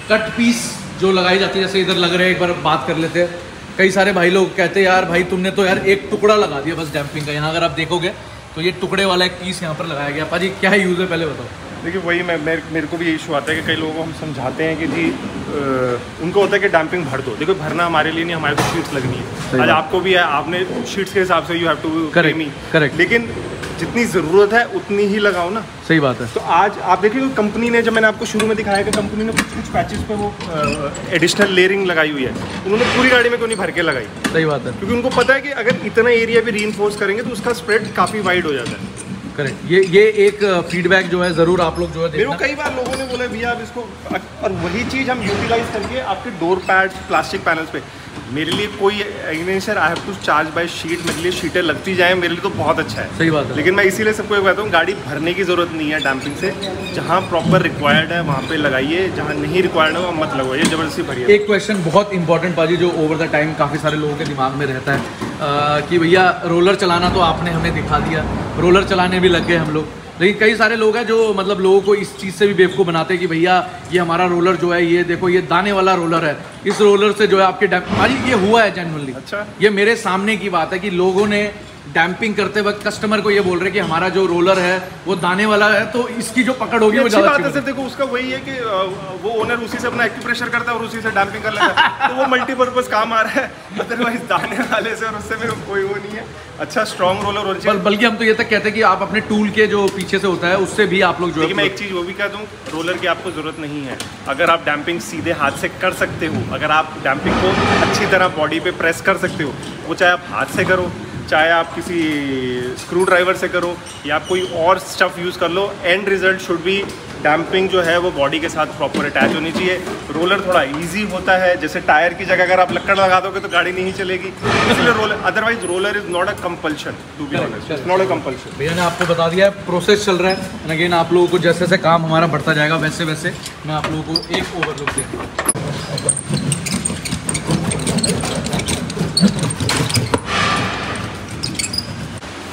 Speaker 1: कट पीस जो लगाई जाती है, जैसे इधर लग रहे हैं, एक बार बात कर लेते हैं। कई सारे भाई लोग कहते हैं यार भाई तुमने तो यार एक टुकड़ा लगा दिया बस डैम्पिंग का। यहाँ अगर आप देखोगे तो ये टुकड़े वाला एक पीस यहाँ पर लगाया गया। पाजी क्या यूज़ है पहले बताओ।
Speaker 3: देखिए वही मेरे को भी ये इशू आता है कि कई लोगों को हम समझाते हैं कि जी उनको होता है कि डैम्पिंग भर दो। देखो भरना हमारे लिए नहीं, हमारे को शीट्स लगनी है। आज आपको भी है, आपने शीट्स के हिसाब से यू हैव टू
Speaker 1: करेक्ट, लेकिन
Speaker 3: जितनी ज़रूरत है उतनी ही लगाओ ना।
Speaker 1: सही बात है।
Speaker 3: तो आज आप देखिए कंपनी ने, जब मैंने आपको शुरू में दिखाया कि कंपनी ने कुछ पैचेस पे वो एडिशनल लेयरिंग लगाई हुई है, उन्होंने पूरी गाड़ी में क्यों नहीं भर के लगाई।
Speaker 1: सही बात है,
Speaker 3: क्योंकि उनको पता है कि अगर इतना एरिया भी रीइंफोर्स करेंगे तो उसका स्प्रेड काफ़ी वाइड हो जाता है।
Speaker 1: करेक्ट, ये एक फीडबैक जो है ज़रूर आप लोग जो है
Speaker 3: देखना। कई बार लोगों ने बोला भैया आप इसको, और वही चीज़ हम यूटिलाइज करके आपके डोर पैड्स, प्लास्टिक पैनल्स पे, मेरे लिए कोई नहीं sir, I have to charge by sheet, मेरे लिए शीटें लगती जाएं, मेरे लिए तो बहुत अच्छा है।
Speaker 1: सही बात है।
Speaker 3: लेकिन मैं इसीलिए सबको ये कहता हूँ, गाड़ी भरने की ज़रूरत नहीं है डैम्पिंग से। जहाँ प्रॉपर रिक्वायर्ड है वहाँ पे लगाइए, जहाँ नहीं रिक्वायर्ड है वहाँ मत लगवाइए, ज़बरदस्ती भरिए।
Speaker 1: एक क्वेश्चन बहुत इंपॉर्टेंट पाजी जो ओवर द टाइम काफ़ी सारे लोगों के दिमाग में रहता है कि भैया रोलर चलाना तो आपने हमें दिखा दिया, रोलर चलाने भी लग गए हम लोग, लेकिन कई सारे लोग हैं जो मतलब लोगों को इस चीज़ से भी बेवकूफ़ बनाते हैं कि भैया ये हमारा रोलर जो है, ये देखो ये दाने वाला रोलर है, इस रोलर से जो है आपके भाई ये हुआ है जेन्युइनली। अच्छा, ये मेरे सामने की बात है कि लोगों ने डैम्पिंग करते वक्त कस्टमर को ये बोल रहे हैं कि हमारा जो रोलर है वो दाने वाला है, तो इसकी जो पकड़ होगी वो ज़्यादा अच्छी बात है।
Speaker 3: देखो उसका वही है कि वो ओनर उसी से अपना एक्यूप्रेशर करता है और उसी से डैम्पिंग कर लेता है, तो वो मल्टीपर्पज काम आ रहा है। अदरवाइज दाने वाले से और उससे मेरे कोई वो नहीं है। अच्छा स्ट्रॉन्ग रोलर होना चाहिए।
Speaker 1: बल्कि हम तो ये तक कहते हैं कि आप अपने टूल के जो पीछे से होता है उससे भी आप लोग जो है।
Speaker 3: मैं एक चीज़ वो भी कह दूँ, रोलर की आपको ज़रूरत नहीं है। अगर आप डैम्पिंग सीधे हाथ से कर सकते हो, अगर आप डैम्पिंग को अच्छी तरह बॉडी पे प्रेस कर सकते हो, वो चाहे आप हाथ से करो, चाहे आप किसी स्क्रू ड्राइवर से करो, या आप कोई और स्टफ यूज़ कर लो, and result should be damping जो है वो बॉडी के साथ प्रॉपर अटैच होनी चाहिए। रोलर थोड़ा इजी होता है, जैसे टायर की जगह अगर आप लक्कड़ लगा दोगे तो गाड़ी नहीं चलेगी, इसलिए roller, otherwise roller is not a compulsion, to be honest, it's not a compulsion.
Speaker 1: भैया ने आपको बता दिया है, प्रोसेस चल रहा है। एंड अगेन आप लोगों को जैसे जैसे काम हमारा बढ़ता जाएगा वैसे वैसे मैं आप लोगों को एक ओवरलुक दूँगा।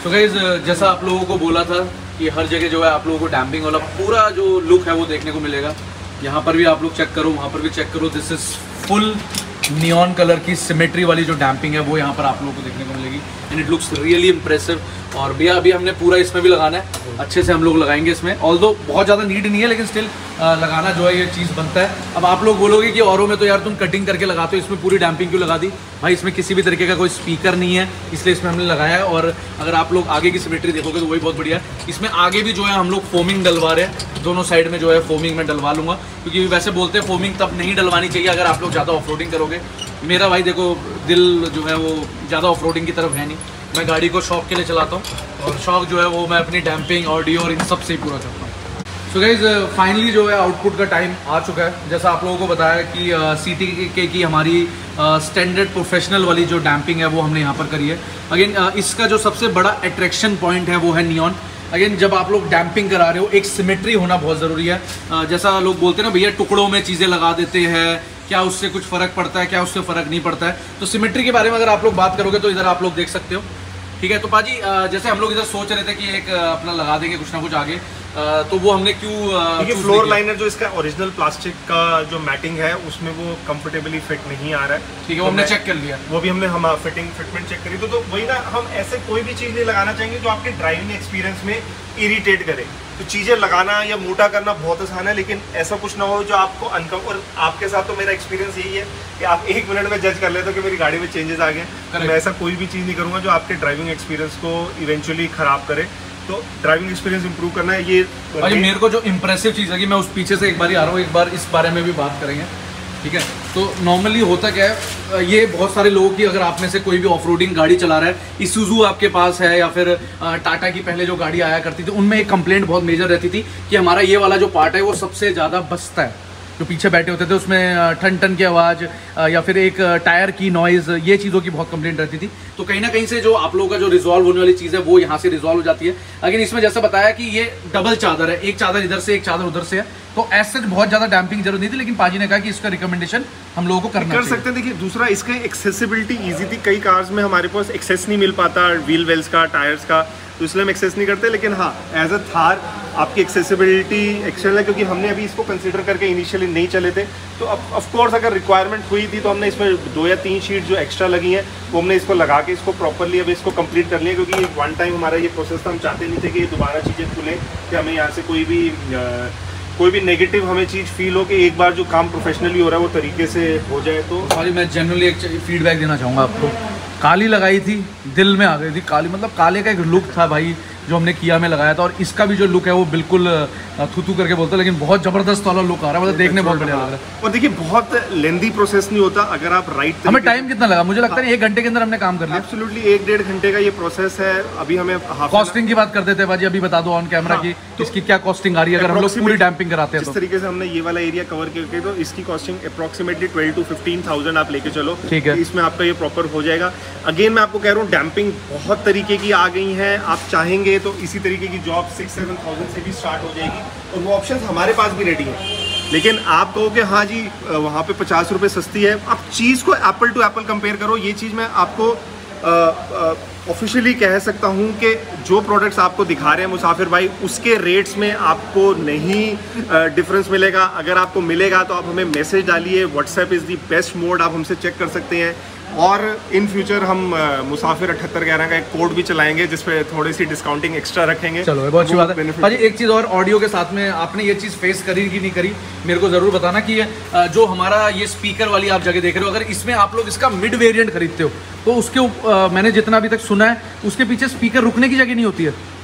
Speaker 1: तो तो गाइस जैसा आप लोगों को बोला था कि हर जगह जो है आप लोगों को डैम्पिंग वाला पूरा जो लुक है वो देखने को मिलेगा। यहाँ पर भी आप लोग चेक करो, वहाँ पर भी चेक करो। This is full neon colour की सिमेट्री वाली जो डैम्पिंग है वो यहाँ पर आप लोगों को देखने को मिलेगी and it looks really impressive. और भैया अभी हमने पूरा इसमें भी लगाना है, अच्छे से हम लोग लगाएंगे इसमें। ऑल्दो बहुत ज़्यादा नीड नहीं है लेकिन स्टिल लगाना जो है ये चीज़ बनता है। अब आप लोग बोलोगे कि औरों में तो यार तुम कटिंग करके लगाते हो, इसमें पूरी डैम्पिंग क्यों लगा दी? भाई इसमें किसी भी तरीके का कोई स्पीकर नहीं है इसलिए इसमें हमने लगाया है। और अगर आप लोग आगे की सिमेट्री देखोगे तो वही बहुत बढ़िया है। इसमें आगे भी जो है हम लोग फोमिंग डलवा रहे हैं, दोनों साइड में जो है फोमिंग में डलवा लूँगा, क्योंकि वैसे बोलते हैं फोमिंग तब नहीं डलवानी चाहिए अगर आप लोग ज़्यादा ऑफ रोडिंग करोगे। मेरा भाई देखो दिल जो है वो ज़्यादा ऑफ रोडिंग की तरफ है नहीं, मैं गाड़ी को शौक के लिए चलाता हूँ और शौक जो है वो मैं अपनी डैम्पिंग, ऑडियो और इन सब से ही पूरा करता हूँ। सो गाइज फाइनली जो है आउटपुट का टाइम आ चुका है। जैसा आप लोगों को बताया कि CTK की हमारी स्टैंडर्ड प्रोफेशनल वाली जो डैम्पिंग है वो हमने यहाँ पर करी है। अगेन इसका जो सबसे बड़ा अट्रैक्शन पॉइंट है वो है नियॉन। अगेन जब आप लोग डैम्पिंग करा रहे हो एक सिमेट्री होना बहुत ज़रूरी है। जैसा लोग बोलते हैं ना भैया टुकड़ों में चीज़ें लगा देते हैं, क्या उससे कुछ फ़र्क पड़ता है, क्या उससे फ़र्क नहीं पड़ता है। तो सिमेट्री के बारे में अगर आप लोग बात करोगे तो इधर आप लोग देख सकते हो, ठीक है। तो पाजी जैसे हम लोग इधर सोच रहे थे कि एक अपना लगा देंगे कुछ ना कुछ आगे, तो वो हमने क्यों
Speaker 3: फ्लोर लाइनर जो इसका ओरिजिनल प्लास्टिक का जो मैटिंग है उसमें वो कंफर्टेबली फिट नहीं आ रहा है,
Speaker 1: ठीक है। वो हमने चेक कर लिया,
Speaker 3: वो भी हमने हम फिटमेंट चेक करी। तो वही ना, हम ऐसे कोई भी चीज़ नहीं लगाना चाहेंगे जो आपके ड्राइविंग एक्सपीरियंस में इरिटेट करे। तो चीज़ें लगाना या मोटा करना बहुत आसान है, लेकिन ऐसा कुछ ना हो जो आपको और आपके साथ तो मेरा एक्सपीरियंस यही है कि आप 1 मिनट में जज कर लेते हो कि मेरी गाड़ी में चेंजेस आ गए। तो मैं ऐसा कोई भी चीज़ नहीं करूँगा जो आपके ड्राइविंग एक्सपीरियंस को इवेंचुअली ख़राब करे। तो ड्राइविंग एक्सपीरियंस इंप्रूव करना है ये।
Speaker 1: मेरे को जो इंप्रेसिव चीज़ है कि मैं उस पीछे से एक बार ही आ रहा हूँ, एक बार इस बारे में भी बात करेंगे, ठीक है। तो नॉर्मली होता क्या है, ये बहुत सारे लोगों की, अगर आप में से कोई भी ऑफ रोडिंग गाड़ी चला रहा है, इसूजू आपके पास है या फिर टाटा की पहले जो गाड़ी आया करती थी उनमें एक कंप्लेंट बहुत मेजर रहती थी कि हमारा ये वाला जो पार्ट है वो सबसे ज़्यादा बसता है। जो पीछे बैठे होते थे उसमें ठन ठन की आवाज़ या फिर एक टायर की नॉइज़, ये चीज़ों की बहुत कंप्लेंट रहती थी। तो कहीं ना कहीं से जो आप लोगों का जो रिजॉल्व होने वाली चीज़ है वो यहाँ से रिजॉल्व हो जाती है। लेकिन इसमें जैसा बताया कि ये डबल चादर है, एक चादर इधर से एक चादर उधर से है, तो ऐसे बहुत ज़्यादा डैम्पिंग जरूरत नहीं थी। लेकिन पाजी ने कहा कि इसका रिकमेंडेशन हम लोगों को कर
Speaker 3: सकते हैं। देखिए दूसरा, इसका एक्सेसिबिलिटी ईजी थी। कई कार्स में हमारे पास एक्सेस नहीं मिल पाता व्हील वेल्स का, टायर्स का, तो इसलिए हम एक्सेस नहीं करते। लेकिन हाँ, एज अ थार आपकी एक्सेसिबिलिटी एक्सेल है, क्योंकि हमने अभी इसको कंसिडर करके इनिशियली नहीं चले थे। तो ऑफ कोर्स अगर रिक्वायरमेंट हुई थी तो हमने इसमें 2 या 3 शीट जो एक्स्ट्रा लगी हैं वो हमने इसको लगा के इसको प्रॉपरली अभी इसको कंप्लीट कर लिया, क्योंकि वन टाइम हमारा ये प्रोसेस था। हम चाहते नहीं थे कि ये दोबारा चीज़ें खुलें, कि हमें यहाँ से कोई भी नेगेटिव हमें चीज़ फील हो, कि एक बार जो काम प्रोफेशनली हो रहा है वो तरीके से हो जाए। तो
Speaker 1: सॉरी, मैं जनरली एक फीडबैक देना चाहूँगा आपको। काली लगाई थी, दिल में आ गई थी काली, मतलब काले का एक लुक था भाई जो हमने किया में लगाया था। और इसका भी जो लुक है वो बिल्कुल थू करके बोलता है, लेकिन बहुत जबरदस्त वाला लुक आ रहा है, मतलब देखने बहुत बढ़िया लग रहा है।
Speaker 3: और देखिए बहुत लेंदी प्रोसेस नहीं होता अगर आप राइट।
Speaker 1: हमें टाइम कितना लगा? मुझे लगता है 1 घंटे के अंदर हमने काम कर लिया।
Speaker 3: एब्सोल्युटली 1-1.5 घंटे का ये प्रोसेस है। अभी हमें
Speaker 1: कॉस्टिंग की बात कर देते हैं भाजी, अभी बता दो ऑन कैमरा की इसकी क्या कॉस्टिंग आ रही है अगर हम लोग पूरी डैम्पिंग कराते हैं।
Speaker 3: जिस तरीके से हमने ये वाला एरिया कवर करके, तो इसकी कॉस्टिंग अप्रॉक्सीमेटली 12 to 15,000 आप लेके चलो,
Speaker 1: ठीक है।
Speaker 3: इसमें आपका ये प्रॉपर हो जाएगा। अगेन मैं आपको कह रहा हूँ डैम्पिंग बहुत तरीके की आ गई है, आप चाहेंगे तो इसी तरीके की जॉब 6-7,000 से भी स्टार्ट हो जाएगी, और वो ऑप्शन हमारे पास भी रेडी है। लेकिन आप कहो कि हाँ जी वहाँ पे 50 रुपये सस्ती है, आप चीज़ को एप्पल टू एप्पल कंपेयर करो। ये चीज़ मैं आपको ऑफिशियली कह सकता हूँ कि जो प्रोडक्ट्स आपको दिखा रहे हैं मुसाफिर भाई, उसके रेट्स में आपको नहीं डिफरेंस मिलेगा। अगर आपको मिलेगा तो आप हमें मैसेज डालिए, WhatsApp is the best mode, आप हमसे चेक कर सकते हैं। और इन फ्यूचर हम मुसाफिर 7811 का एक कोड भी चलाएंगे जिसपे थोड़ी सी डिस्काउंटिंग एक्स्ट्रा रखेंगे।
Speaker 1: चलो बहुत अच्छी बात है भाजी। एक चीज़ और, ऑडियो के साथ में आपने ये चीज़ फेस करी कि नहीं करी, मेरे को ज़रूर बताना कि जो हमारा ये स्पीकर वाली आप जगह देख रहे हो, अगर इसमें आप लोग इसका मिड वेरिएंट खरीदते हो तो उसके मैंने जितना अभी तक सुना है उसके पीछे स्पीकर रुकने की जगह नहीं होती है।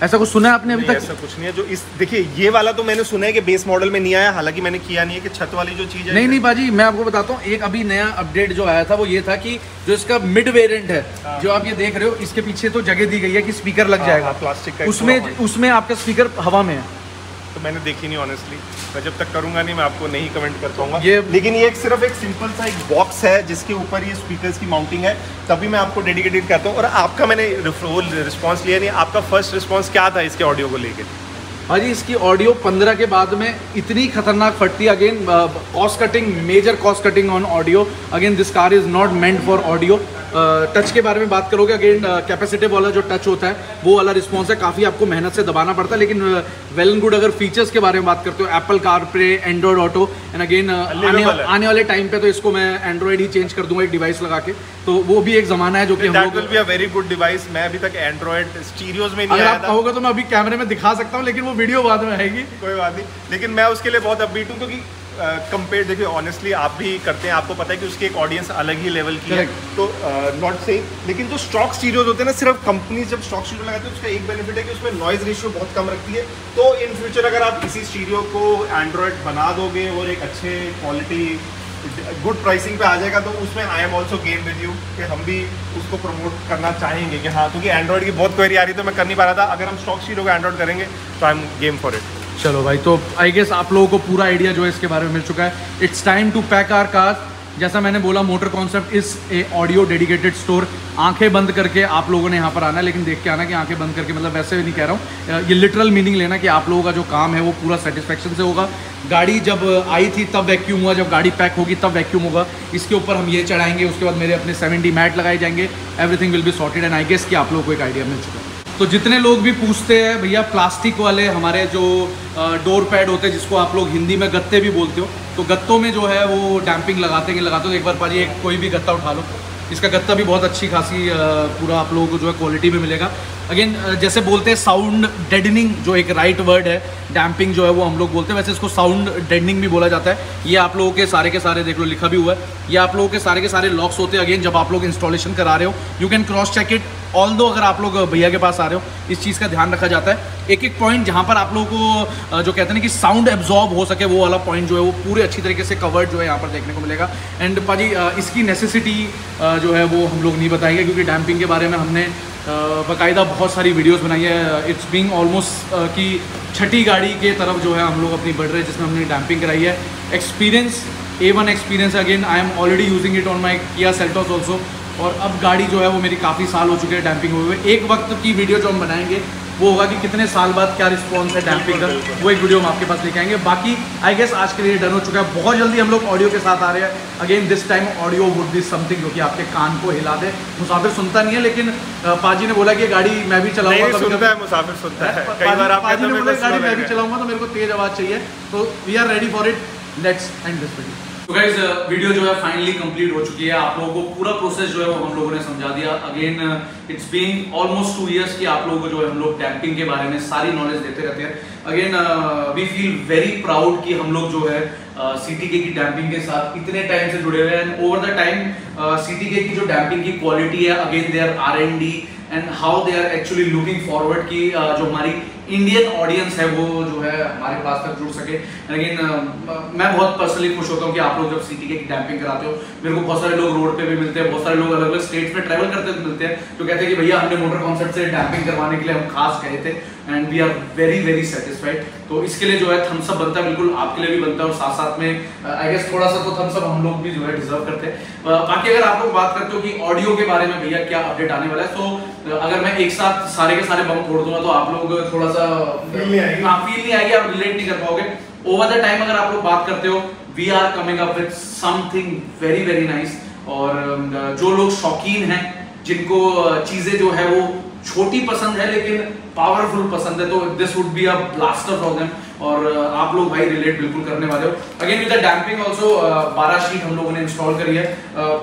Speaker 1: ऐसा कुछ सुना है आपने अभी तक?
Speaker 3: ऐसा कुछ नहीं है। जो इस देखिए ये वाला तो मैंने सुना है कि बेस मॉडल में नहीं आया, हालांकि मैंने किया नहीं है कि छत वाली जो चीज़ है।
Speaker 1: नहीं बाजी, मैं आपको बताता हूँ, एक अभी नया अपडेट जो आया था वो ये था कि जो इसका मिड वेरिएंट है, जो आप ये देख रहे हो, इसके पीछे तो जगह दी गई है कि स्पीकर लग जाएगा
Speaker 3: प्लास्टिक का,
Speaker 1: उसमें आपका स्पीकर हवा में है।
Speaker 3: तो मैंने देखी नहीं ऑनेस्टली, मैं जब तक करूंगा नहीं मैं आपको नहीं कमेंट कर पाऊंगा ये। लेकिन ये सिर्फ एक सिंपल सा एक बॉक्स है जिसके ऊपर ये स्पीकर्स की माउंटिंग है, तभी मैं आपको डेडिकेटेड करता हूँ। और आपका मैंने रिस्पॉन्स लिया नहीं, आपका फर्स्ट रिस्पॉन्स क्या था इसके ऑडियो को लेकर?
Speaker 1: हाँ जी, इसकी ऑडियो 15 के बाद में इतनी खतरनाक फटती है। Again cost cutting, major cost cutting on audio. Again this car is not meant for audio. Touch के बारे में बात करोगे, अगेन कैपेसिटिव वाला जो टच होता है वो वाला रिस्पॉन्स है, काफ़ी आपको मेहनत से दबाना पड़ता है, लेकिन वेल एंड गुड। अगर फीचर्स के बारे में बात करते हो, Apple CarPlay, Android auto, and again आने वाले टाइम पे तो इसको मैं एंड्रॉयड ही चेंज कर दूंगा एक डिवाइस लगा के, तो वो भी एक ज़माना है जो कि हम लोग
Speaker 3: will be a very good device. मैं अभी तक एंड्रॉयड स्टीरियोज में नहीं
Speaker 1: अगर
Speaker 3: आया
Speaker 1: आप कहोगे तो मैं अभी कैमरे में दिखा सकता हूँ, लेकिन वो वीडियो बाद में आएगी,
Speaker 3: कोई बात नहीं। लेकिन मैं उसके लिए बहुत अपबीट हूँ, क्योंकि कंपेयर देखिए ऑनेस्टली आप भी करते हैं, आपको पता है कि उसकी एक ऑडियंस अलग ही लेवल की है, तो नॉट सेम। लेकिन जो स्टॉक स्टीरियोज होते हैं ना, सिर्फ कंपनी जब स्टॉक स्टीरियो लगाते हैं उसका एक बेनिफिट है कि उसमें नॉइज रेशियो बहुत कम रखती है, तो इन फ्यूचर अगर आप इसी स्टीरियो को एंड्रॉयड बना दोगे और एक अच्छे क्वालिटी गुड प्राइसिंग पे आ जाएगा, तो उसमें I am also game with you कि हम भी उसको प्रमोट करना चाहेंगे कि हाँ, क्योंकि एंड्रॉयड की बहुत क्वेरी आ रही, तो मैं कर नहीं पा रहा था। अगर हम स्टॉक स्टीरियो को एंड्रॉयड करेंगे तो I am game for it.
Speaker 1: चलो भाई, तो आई गेस आप लोगों को पूरा आइडिया जो है इसके बारे में मिल चुका है। It's time to pack our car. जैसा मैंने बोला, motor concept is a audio dedicated store. आंखें बंद करके आप लोगों ने यहाँ पर आना है, लेकिन देख के आना कि आंखें बंद करके मतलब वैसे भी नहीं कह रहा हूँ, ये लिटरल मीनिंग लेना कि आप लोगों का जो काम है वो पूरा सेटिस्फेक्शन से होगा। गाड़ी जब आई थी तब वैक्यूम हुआ, जब गाड़ी पैक होगी तब वैक्यूम होगा। इसके ऊपर हम ये चढ़ाएंगे, उसके बाद मेरे अपने 7D मैट लगाए जाएंगे, everything will be sorted, and I guess कि आप लोगों को एक आइडिया मिल चुका है। तो जितने लोग भी पूछते हैं भैया प्लास्टिक वाले हमारे जो डोर पैड होते हैं, जिसको आप लोग हिंदी में गत्ते भी बोलते हो, तो गत्तों में जो है वो डैम्पिंग लगाते हो। एक बार पाजी एक कोई भी गत्ता उठा लो, इसका गत्ता भी बहुत अच्छी खासी पूरा आप लोगों को जो है क्वालिटी में मिलेगा। अगेन जैसे बोलते हैं साउंड डेडनिंग, जो एक राइट वर्ड है, डैम्पिंग जो है वो हम लोग बोलते हैं, वैसे इसको साउंड डेडनिंग भी बोला जाता है। ये आप लोगों के सारे देख लो लिखा भी हुआ है, ये आप लोगों के सारे लॉक्स होते हैं। अगेन जब आप लोग इंस्टॉलेशन करा रहे हो, you can cross check it. Although अगर आप लोग भैया के पास आ रहे हो, इस चीज़ का ध्यान रखा जाता है। एक पॉइंट जहाँ पर आप लोगों को जो कहते हैं कि साउंड एब्जॉर्ब हो सके, वो वाला पॉइंट जो है वो पूरे अच्छी तरीके से कवर्ड जो है यहाँ पर देखने को मिलेगा। एंड पाजी इसकी नेसेसिटी जो है वो हम लोग नहीं बताएंगे, क्योंकि डैम्पिंग के बारे में हमने बाकायदा बहुत सारी वीडियोस बनाई है। इट्स बीइंग ऑलमोस्ट कि छठी गाड़ी के तरफ जो है हम लोग अपनी बढ़ रहे हैं, जिसमें हमने डैम्पिंग कराई है। Experience A1 experience. Again I am already using it on my Kia Seltos also, और अब गाड़ी जो है वो मेरी काफ़ी साल हो चुके हैं डैम्पिंग हुए। एक वक्त की वीडियो जो हम बनाएंगे वो होगा कि कितने साल बाद क्या रिस्पॉन्स है डैम्पिंग का, वो एक वीडियो हम आपके पास लेके आएंगे। बाकी आई गेस आज के लिए डन हो चुका है। बहुत जल्दी हम लोग ऑडियो के साथ आ रहे हैं। Again this time audio would be something जो कि आपके कान को हिला दे। मुसाफिर सुनता नहीं है, लेकिन पाजी ने बोला कि गाड़ी मैं भी चलाऊंगा,
Speaker 3: मुसाफिर सुनता है। कई बार
Speaker 1: पाजी ने बोला गाड़ी मैं भी चलाऊंगा, तो मेरे को तेज आवाज़ चाहिए, तो we are ready for it. Let's end this video. तो गाइस वीडियो जो है फाइनली कंप्लीट हो चुकी है। आप लोगों को पूरा प्रोसेस जो है वो हम लोगों ने समझा दिया। Again it's being almost 2 years कि आप लोगों को जो है हम लोग डैम्पिंग के बारे में सारी नॉलेज देते रहते हैं। Again we feel very proud कि हम लोग जो है CTK की डैम्पिंग के साथ इतने टाइम से जुड़े हुए हैं। And over the time CTK की जो डैम्पिंग की क्वालिटी है, again their R&D and how they are actually looking forward की जो हमारी इंडियन ऑडियंस है वो जो है हमारे पास तक जुड़ सके। लेकिन मैं बहुत पर्सनली खुश होता हूँ कि आप लोग जब CTK की डैम्पिंग कराते हो। मेरे को बहुत सारे लोग रोड पे भी मिलते हैं, बहुत सारे लोग अलग अलग स्टेट्स में ट्रैवल करते हुए मिलते हैं, जो कहते हैं कि भैया हमने मोटर कॉन्सेप्ट से डैम्पिंग करवाने के लिए हम खास गए थे, and we are very satisfied. तो इसके लिए जो है थम्स अप बनता है, बिल्कुल आपके लिए भी बनता है, और साथ साथ में आई गेस थोड़ा सा तो थम्स अप हम लोग भी जो है डिजर्व करते हैं। बाकी अगर आप लोग बात करते हो कि ऑडियो के बारे में भैया क्या अपडेट आने वाला है, तो अगर मैं एक साथ सारे के सारे बम फोड़ दूंगा तो आप लोग थोड़ा सा फील नहीं आएगी, आप रिलेट नहीं कर पाओगे। ओवर द टाइम अगर आप लोग बात करते हो, we are coming up with something very nice. और जो लोग शौकीन हैं, जिनको चीजें जो है वो छोटी पसंद है लेकिन पावरफुल पसंद है, तो this would be a blaster for them. और आप लोग भाई रिलेट बिल्कुल करने वाले हो। Again with the damping also 12 sheet हम लोगों ने इंस्टॉल करी है।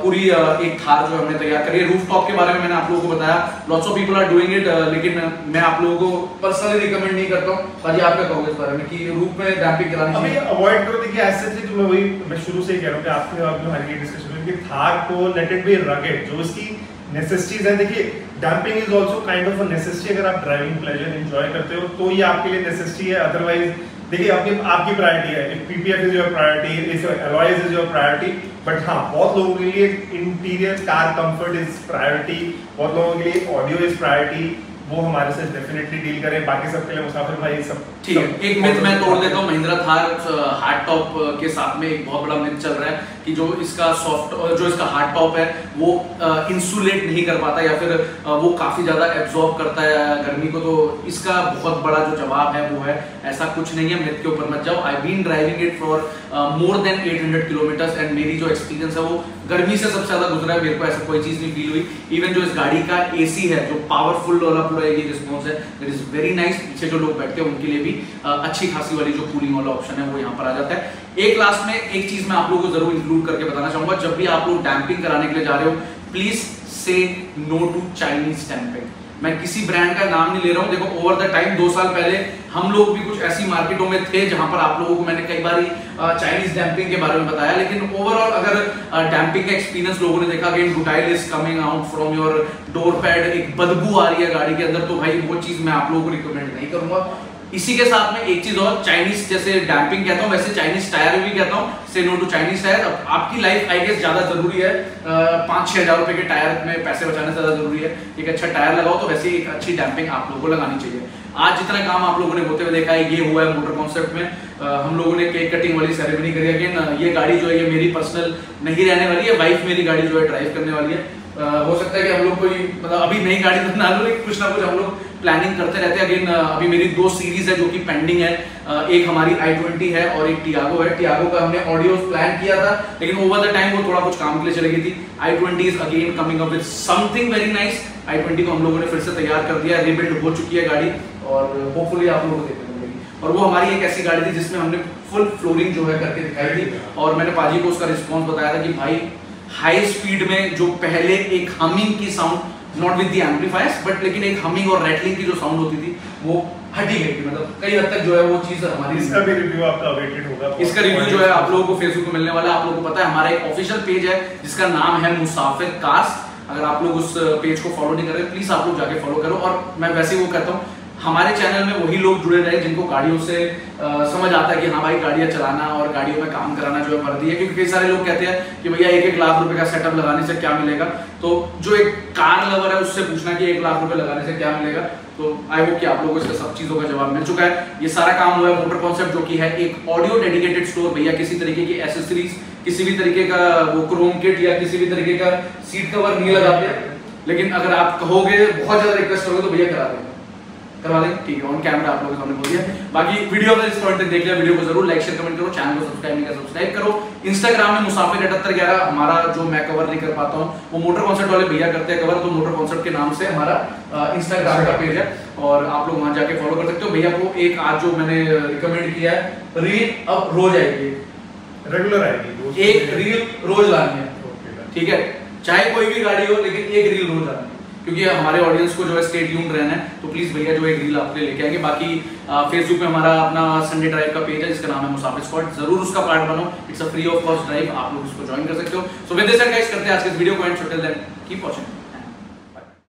Speaker 1: पूरी एक थार जो हमने तैयार करी है। रूफ टॉप के बारे में मैंने आप लोगों को बताया, lots of people are doing it, लेकिन मैं आप लोगों को पर्सनली रिकमेंड नहीं करता हूं। भाजी आप क्या कहोगे इस बारे में कि रूफ में डैम्पिंग करानी चाहिए?
Speaker 3: अभी अवॉइड करो। देखिए ऐसे तो मैं शुरू से ही कह रहा हूं कि आपके हमारी डिस्कशन में कि थार को लेट इट बी रगेड, जो इसकी नेसेसिटीज है। देखिए damping is also kind of a necessity. अगर आप ड्राइविंग प्लेजर एंजॉय करते हो तो ये आपके लिए नेसेसिटी है, अदरवाइज देखिए आपकी प्रायोरिटी है। If PPF is your priority, if alloys is your priority, but हाँ बहुत लोगों के लिए interior car comfort is priority, बहुत लोगों के लिए ऑडियो इज प्रायोरिटी, वो हमारे से डेफिनेटली डील करें। बाकी सबके लिए मुसाफिर भाई सब
Speaker 1: ठीक है। एक मिथ मैं तोड़ देता हूँ, महिंद्रा थार हार्ड टॉप के साथ में एक बहुत बड़ा मिथ चल रहा है कि जो इसका हार्ड टॉप है वो इंसुलेट नहीं कर पाता, या फिर वो काफी ज्यादा एब्जॉर्ब करता है गर्मी को। तो इसका बहुत बड़ा जो जवाब है वो है ऐसा कुछ नहीं है, मिथ के ऊपर मत जाओ। I been driving it for more than 800 kilometres, and मेरी जो एक्सपीरियंस है वो गर्मी से सबसे ज्यादा गुजरा है, मेरे को ऐसा कोई चीज नहीं फील हुई। इवन जो इस गाड़ी का एसी है, जो पावरफुल वाला पूरा ये रिस्पॉन्स है, इट इज वेरी नाइस। पीछे जो लोग बैठते हैं उनके लिए भी अच्छी खासी वाली जो कूलिंग वाला ऑप्शन है वो यहाँ पर आ जाता है। एक लास्ट में एक चीज मैं आप लोगों को जरूर इंक्लूड करके बताना चाहूंगा, जब भी आप लोग डैम्पिंग कराने के लिए जा रहे हो, प्लीज से नो टू चाइनीज डैम्पिंग। मैं किसी ब्रांड का नाम नहीं ले रहा हूँ। देखो ओवर द टाइम 2 साल पहले हम लोग भी कुछ ऐसी मार्केटों में थे जहां पर आप लोगों को मैंने कई बार चाइनीज डैम्पिंग के बारे में बताया, लेकिन ओवरऑल अगर डैम्पिंग का एक्सपीरियंस लोगों ने देखा कि butyl is coming out from your door pad, एक बदबू आ रही है गाड़ी के अंदर, तो भाई वो चीज मैं आप लोगों को रिकमेंड नहीं करूंगा। इसी के साथ में एक चीज और, चाइनीज जैसे डैम्पिंग कहता हूं वैसे चाइनीज टायर भी कहता हूं, से नो टू चाइनीज टायर। आपकी लाइफ आई गेस ज्यादा जरूरी है, 5-6 हज़ार रुपए के टायर में पैसे बचाने ज्यादा जरूरी है। एक अच्छा टायर लगाओ तो वैसे एक अच्छी डैम्पिंग आप लोगों को लगानी चाहिए। आज जितना काम आप लोगों ने होते हुए देखा है, ये हुआ है मोटर कॉन्सेप्ट में। हम लोगों ने केक कटिंग वाली सेरेमनी करी। अगेन ये गाड़ी जो है ये मेरी पर्सनल नहीं रहने वाली है, वाइफ मेरी गाड़ी जो है ड्राइव करने वाली है। हो सकता है कि हम लोग कोई मतलब अभी नई गाड़ी तो ना लो, लेकिन कुछ ना कुछ हम लोग प्लानिंग करते रहते हैं। अगेन अभी मेरी 2 सीरीज है जो कि पेंडिंग है, एक हमारी i20 है और एक टियागो है। टियागो का हमने ऑडियो प्लान किया था, लेकिन ओवर द टाइम वो थोड़ा कुछ काम के लिए चली गई थी। i20 is again coming up with something very nice. i20 को हम लोगों ने फिर से तैयार कर दिया, रिबिल्ड हो चुकी है गाड़ी और होपफुली आप लोगों को देखने को मिलेगी। और वो हमारी एक ऐसी गाड़ी थी जिसमें हमने फुल फ्लोरिंग जो है करके दिखाई थी, और मैंने पाजी को उसका रिस्पॉन्स बताया था कि भाई हाई स्पीड में जो पहले एक हमिंग की sound, not with the amplifiers but लेकिन एक हमिंग और रैटलिंग की जो साउंड होती थी वो हटी गई थी। मतलब कई हद तक जो है वो चीज हमारी,
Speaker 3: इसका भी रिव्यू आपका अवेटेड होगा।
Speaker 1: इसका रिव्यू जो है आप लोगों को फेसबुक पे मिलने वाला है। आप लोगों को पता है हमारा एक ऑफिशियल पेज है जिसका नाम है मुसाफिर कार्स। अगर आप लोग उस पेज को फॉलो नहीं कर रहे, प्लीज आप लोग जाके फॉलो करो। और मैं वैसे वो कहता हूँ हमारे चैनल में वही लोग जुड़े रहे जिनको गाड़ियों से समझ आता है कि हाँ भाई गाड़ियां चलाना और गाड़ियों में काम कराना जो है वर्दी है। क्योंकि कई सारे लोग कहते हैं कि भैया 1-1 लाख रुपए का सेटअप लगाने से क्या मिलेगा, तो जो एक कार लवर है उससे पूछना कि 1 लाख रुपए लगाने से क्या मिलेगा। तो आई होप कि आप लोगों को इसका सब चीजों का जवाब मिल चुका है। ये सारा काम हुआ है मोटर कॉन्सेप्ट, जो कि है एक ऑडियो डेडिकेटेड स्टोर। भैया किसी तरीके की एसेसरीज, किसी भी तरीके का वो क्रोम किट या किसी भी तरीके का सीट कवर नहीं लगाते, लेकिन अगर आप कहोगे, बहुत ज्यादा रिक्वेस्ट करोगे तो भैया करवा देंगे, ठीक है। ऑन कैमरा आप लोगों के सामने बोल दिया। बाकी वीडियो अगर इस पॉइंट तक देख लिया, वीडियो को जरूर लाइक शेयर कमेंट करो, चैनल को सब्सक्राइब नहीं किया सब्सक्राइब करो। इंस्टाग्राम में मुसाफिर 7811 हमारा जो मैं कवर नहीं कर पाता हूँ, वो मोटर कॉन्सेप्ट वाले भैया करते हैं कवर, तो मोटर कॉन्सेप्ट के नाम से हमारा इंस्टाग्राम का पेज है और आप लोग वहां जाके फॉलो कर सकते हो। भैया को एक आज जो मैंने रिकमेंड किया है, रील अब रोज आएगी, रेगुलर आएगी, एक रील रोज लानी है, ठीक है। चाहे कोई भी गाड़ी हो, लेकिन एक रील रोज आनी है, क्योंकि हमारे ऑडियंस को जो है स्टे ट्यून्ड रहना है। तो प्लीज भैया जो एक रील आपके लिए लेके आएंगे। बाकी फेसबुक पे हमारा अपना संडे ड्राइव का पेज है जिसका नाम है मुसाफिर स्क्वाड, जरूर उसका पार्ट बनो। It's a free of cost drive, आप लोग उसको ज्वाइन कर सकते हो। सो विद दिस गाइस करते हैं आज के इस वीडियो को end. Till then keep watching.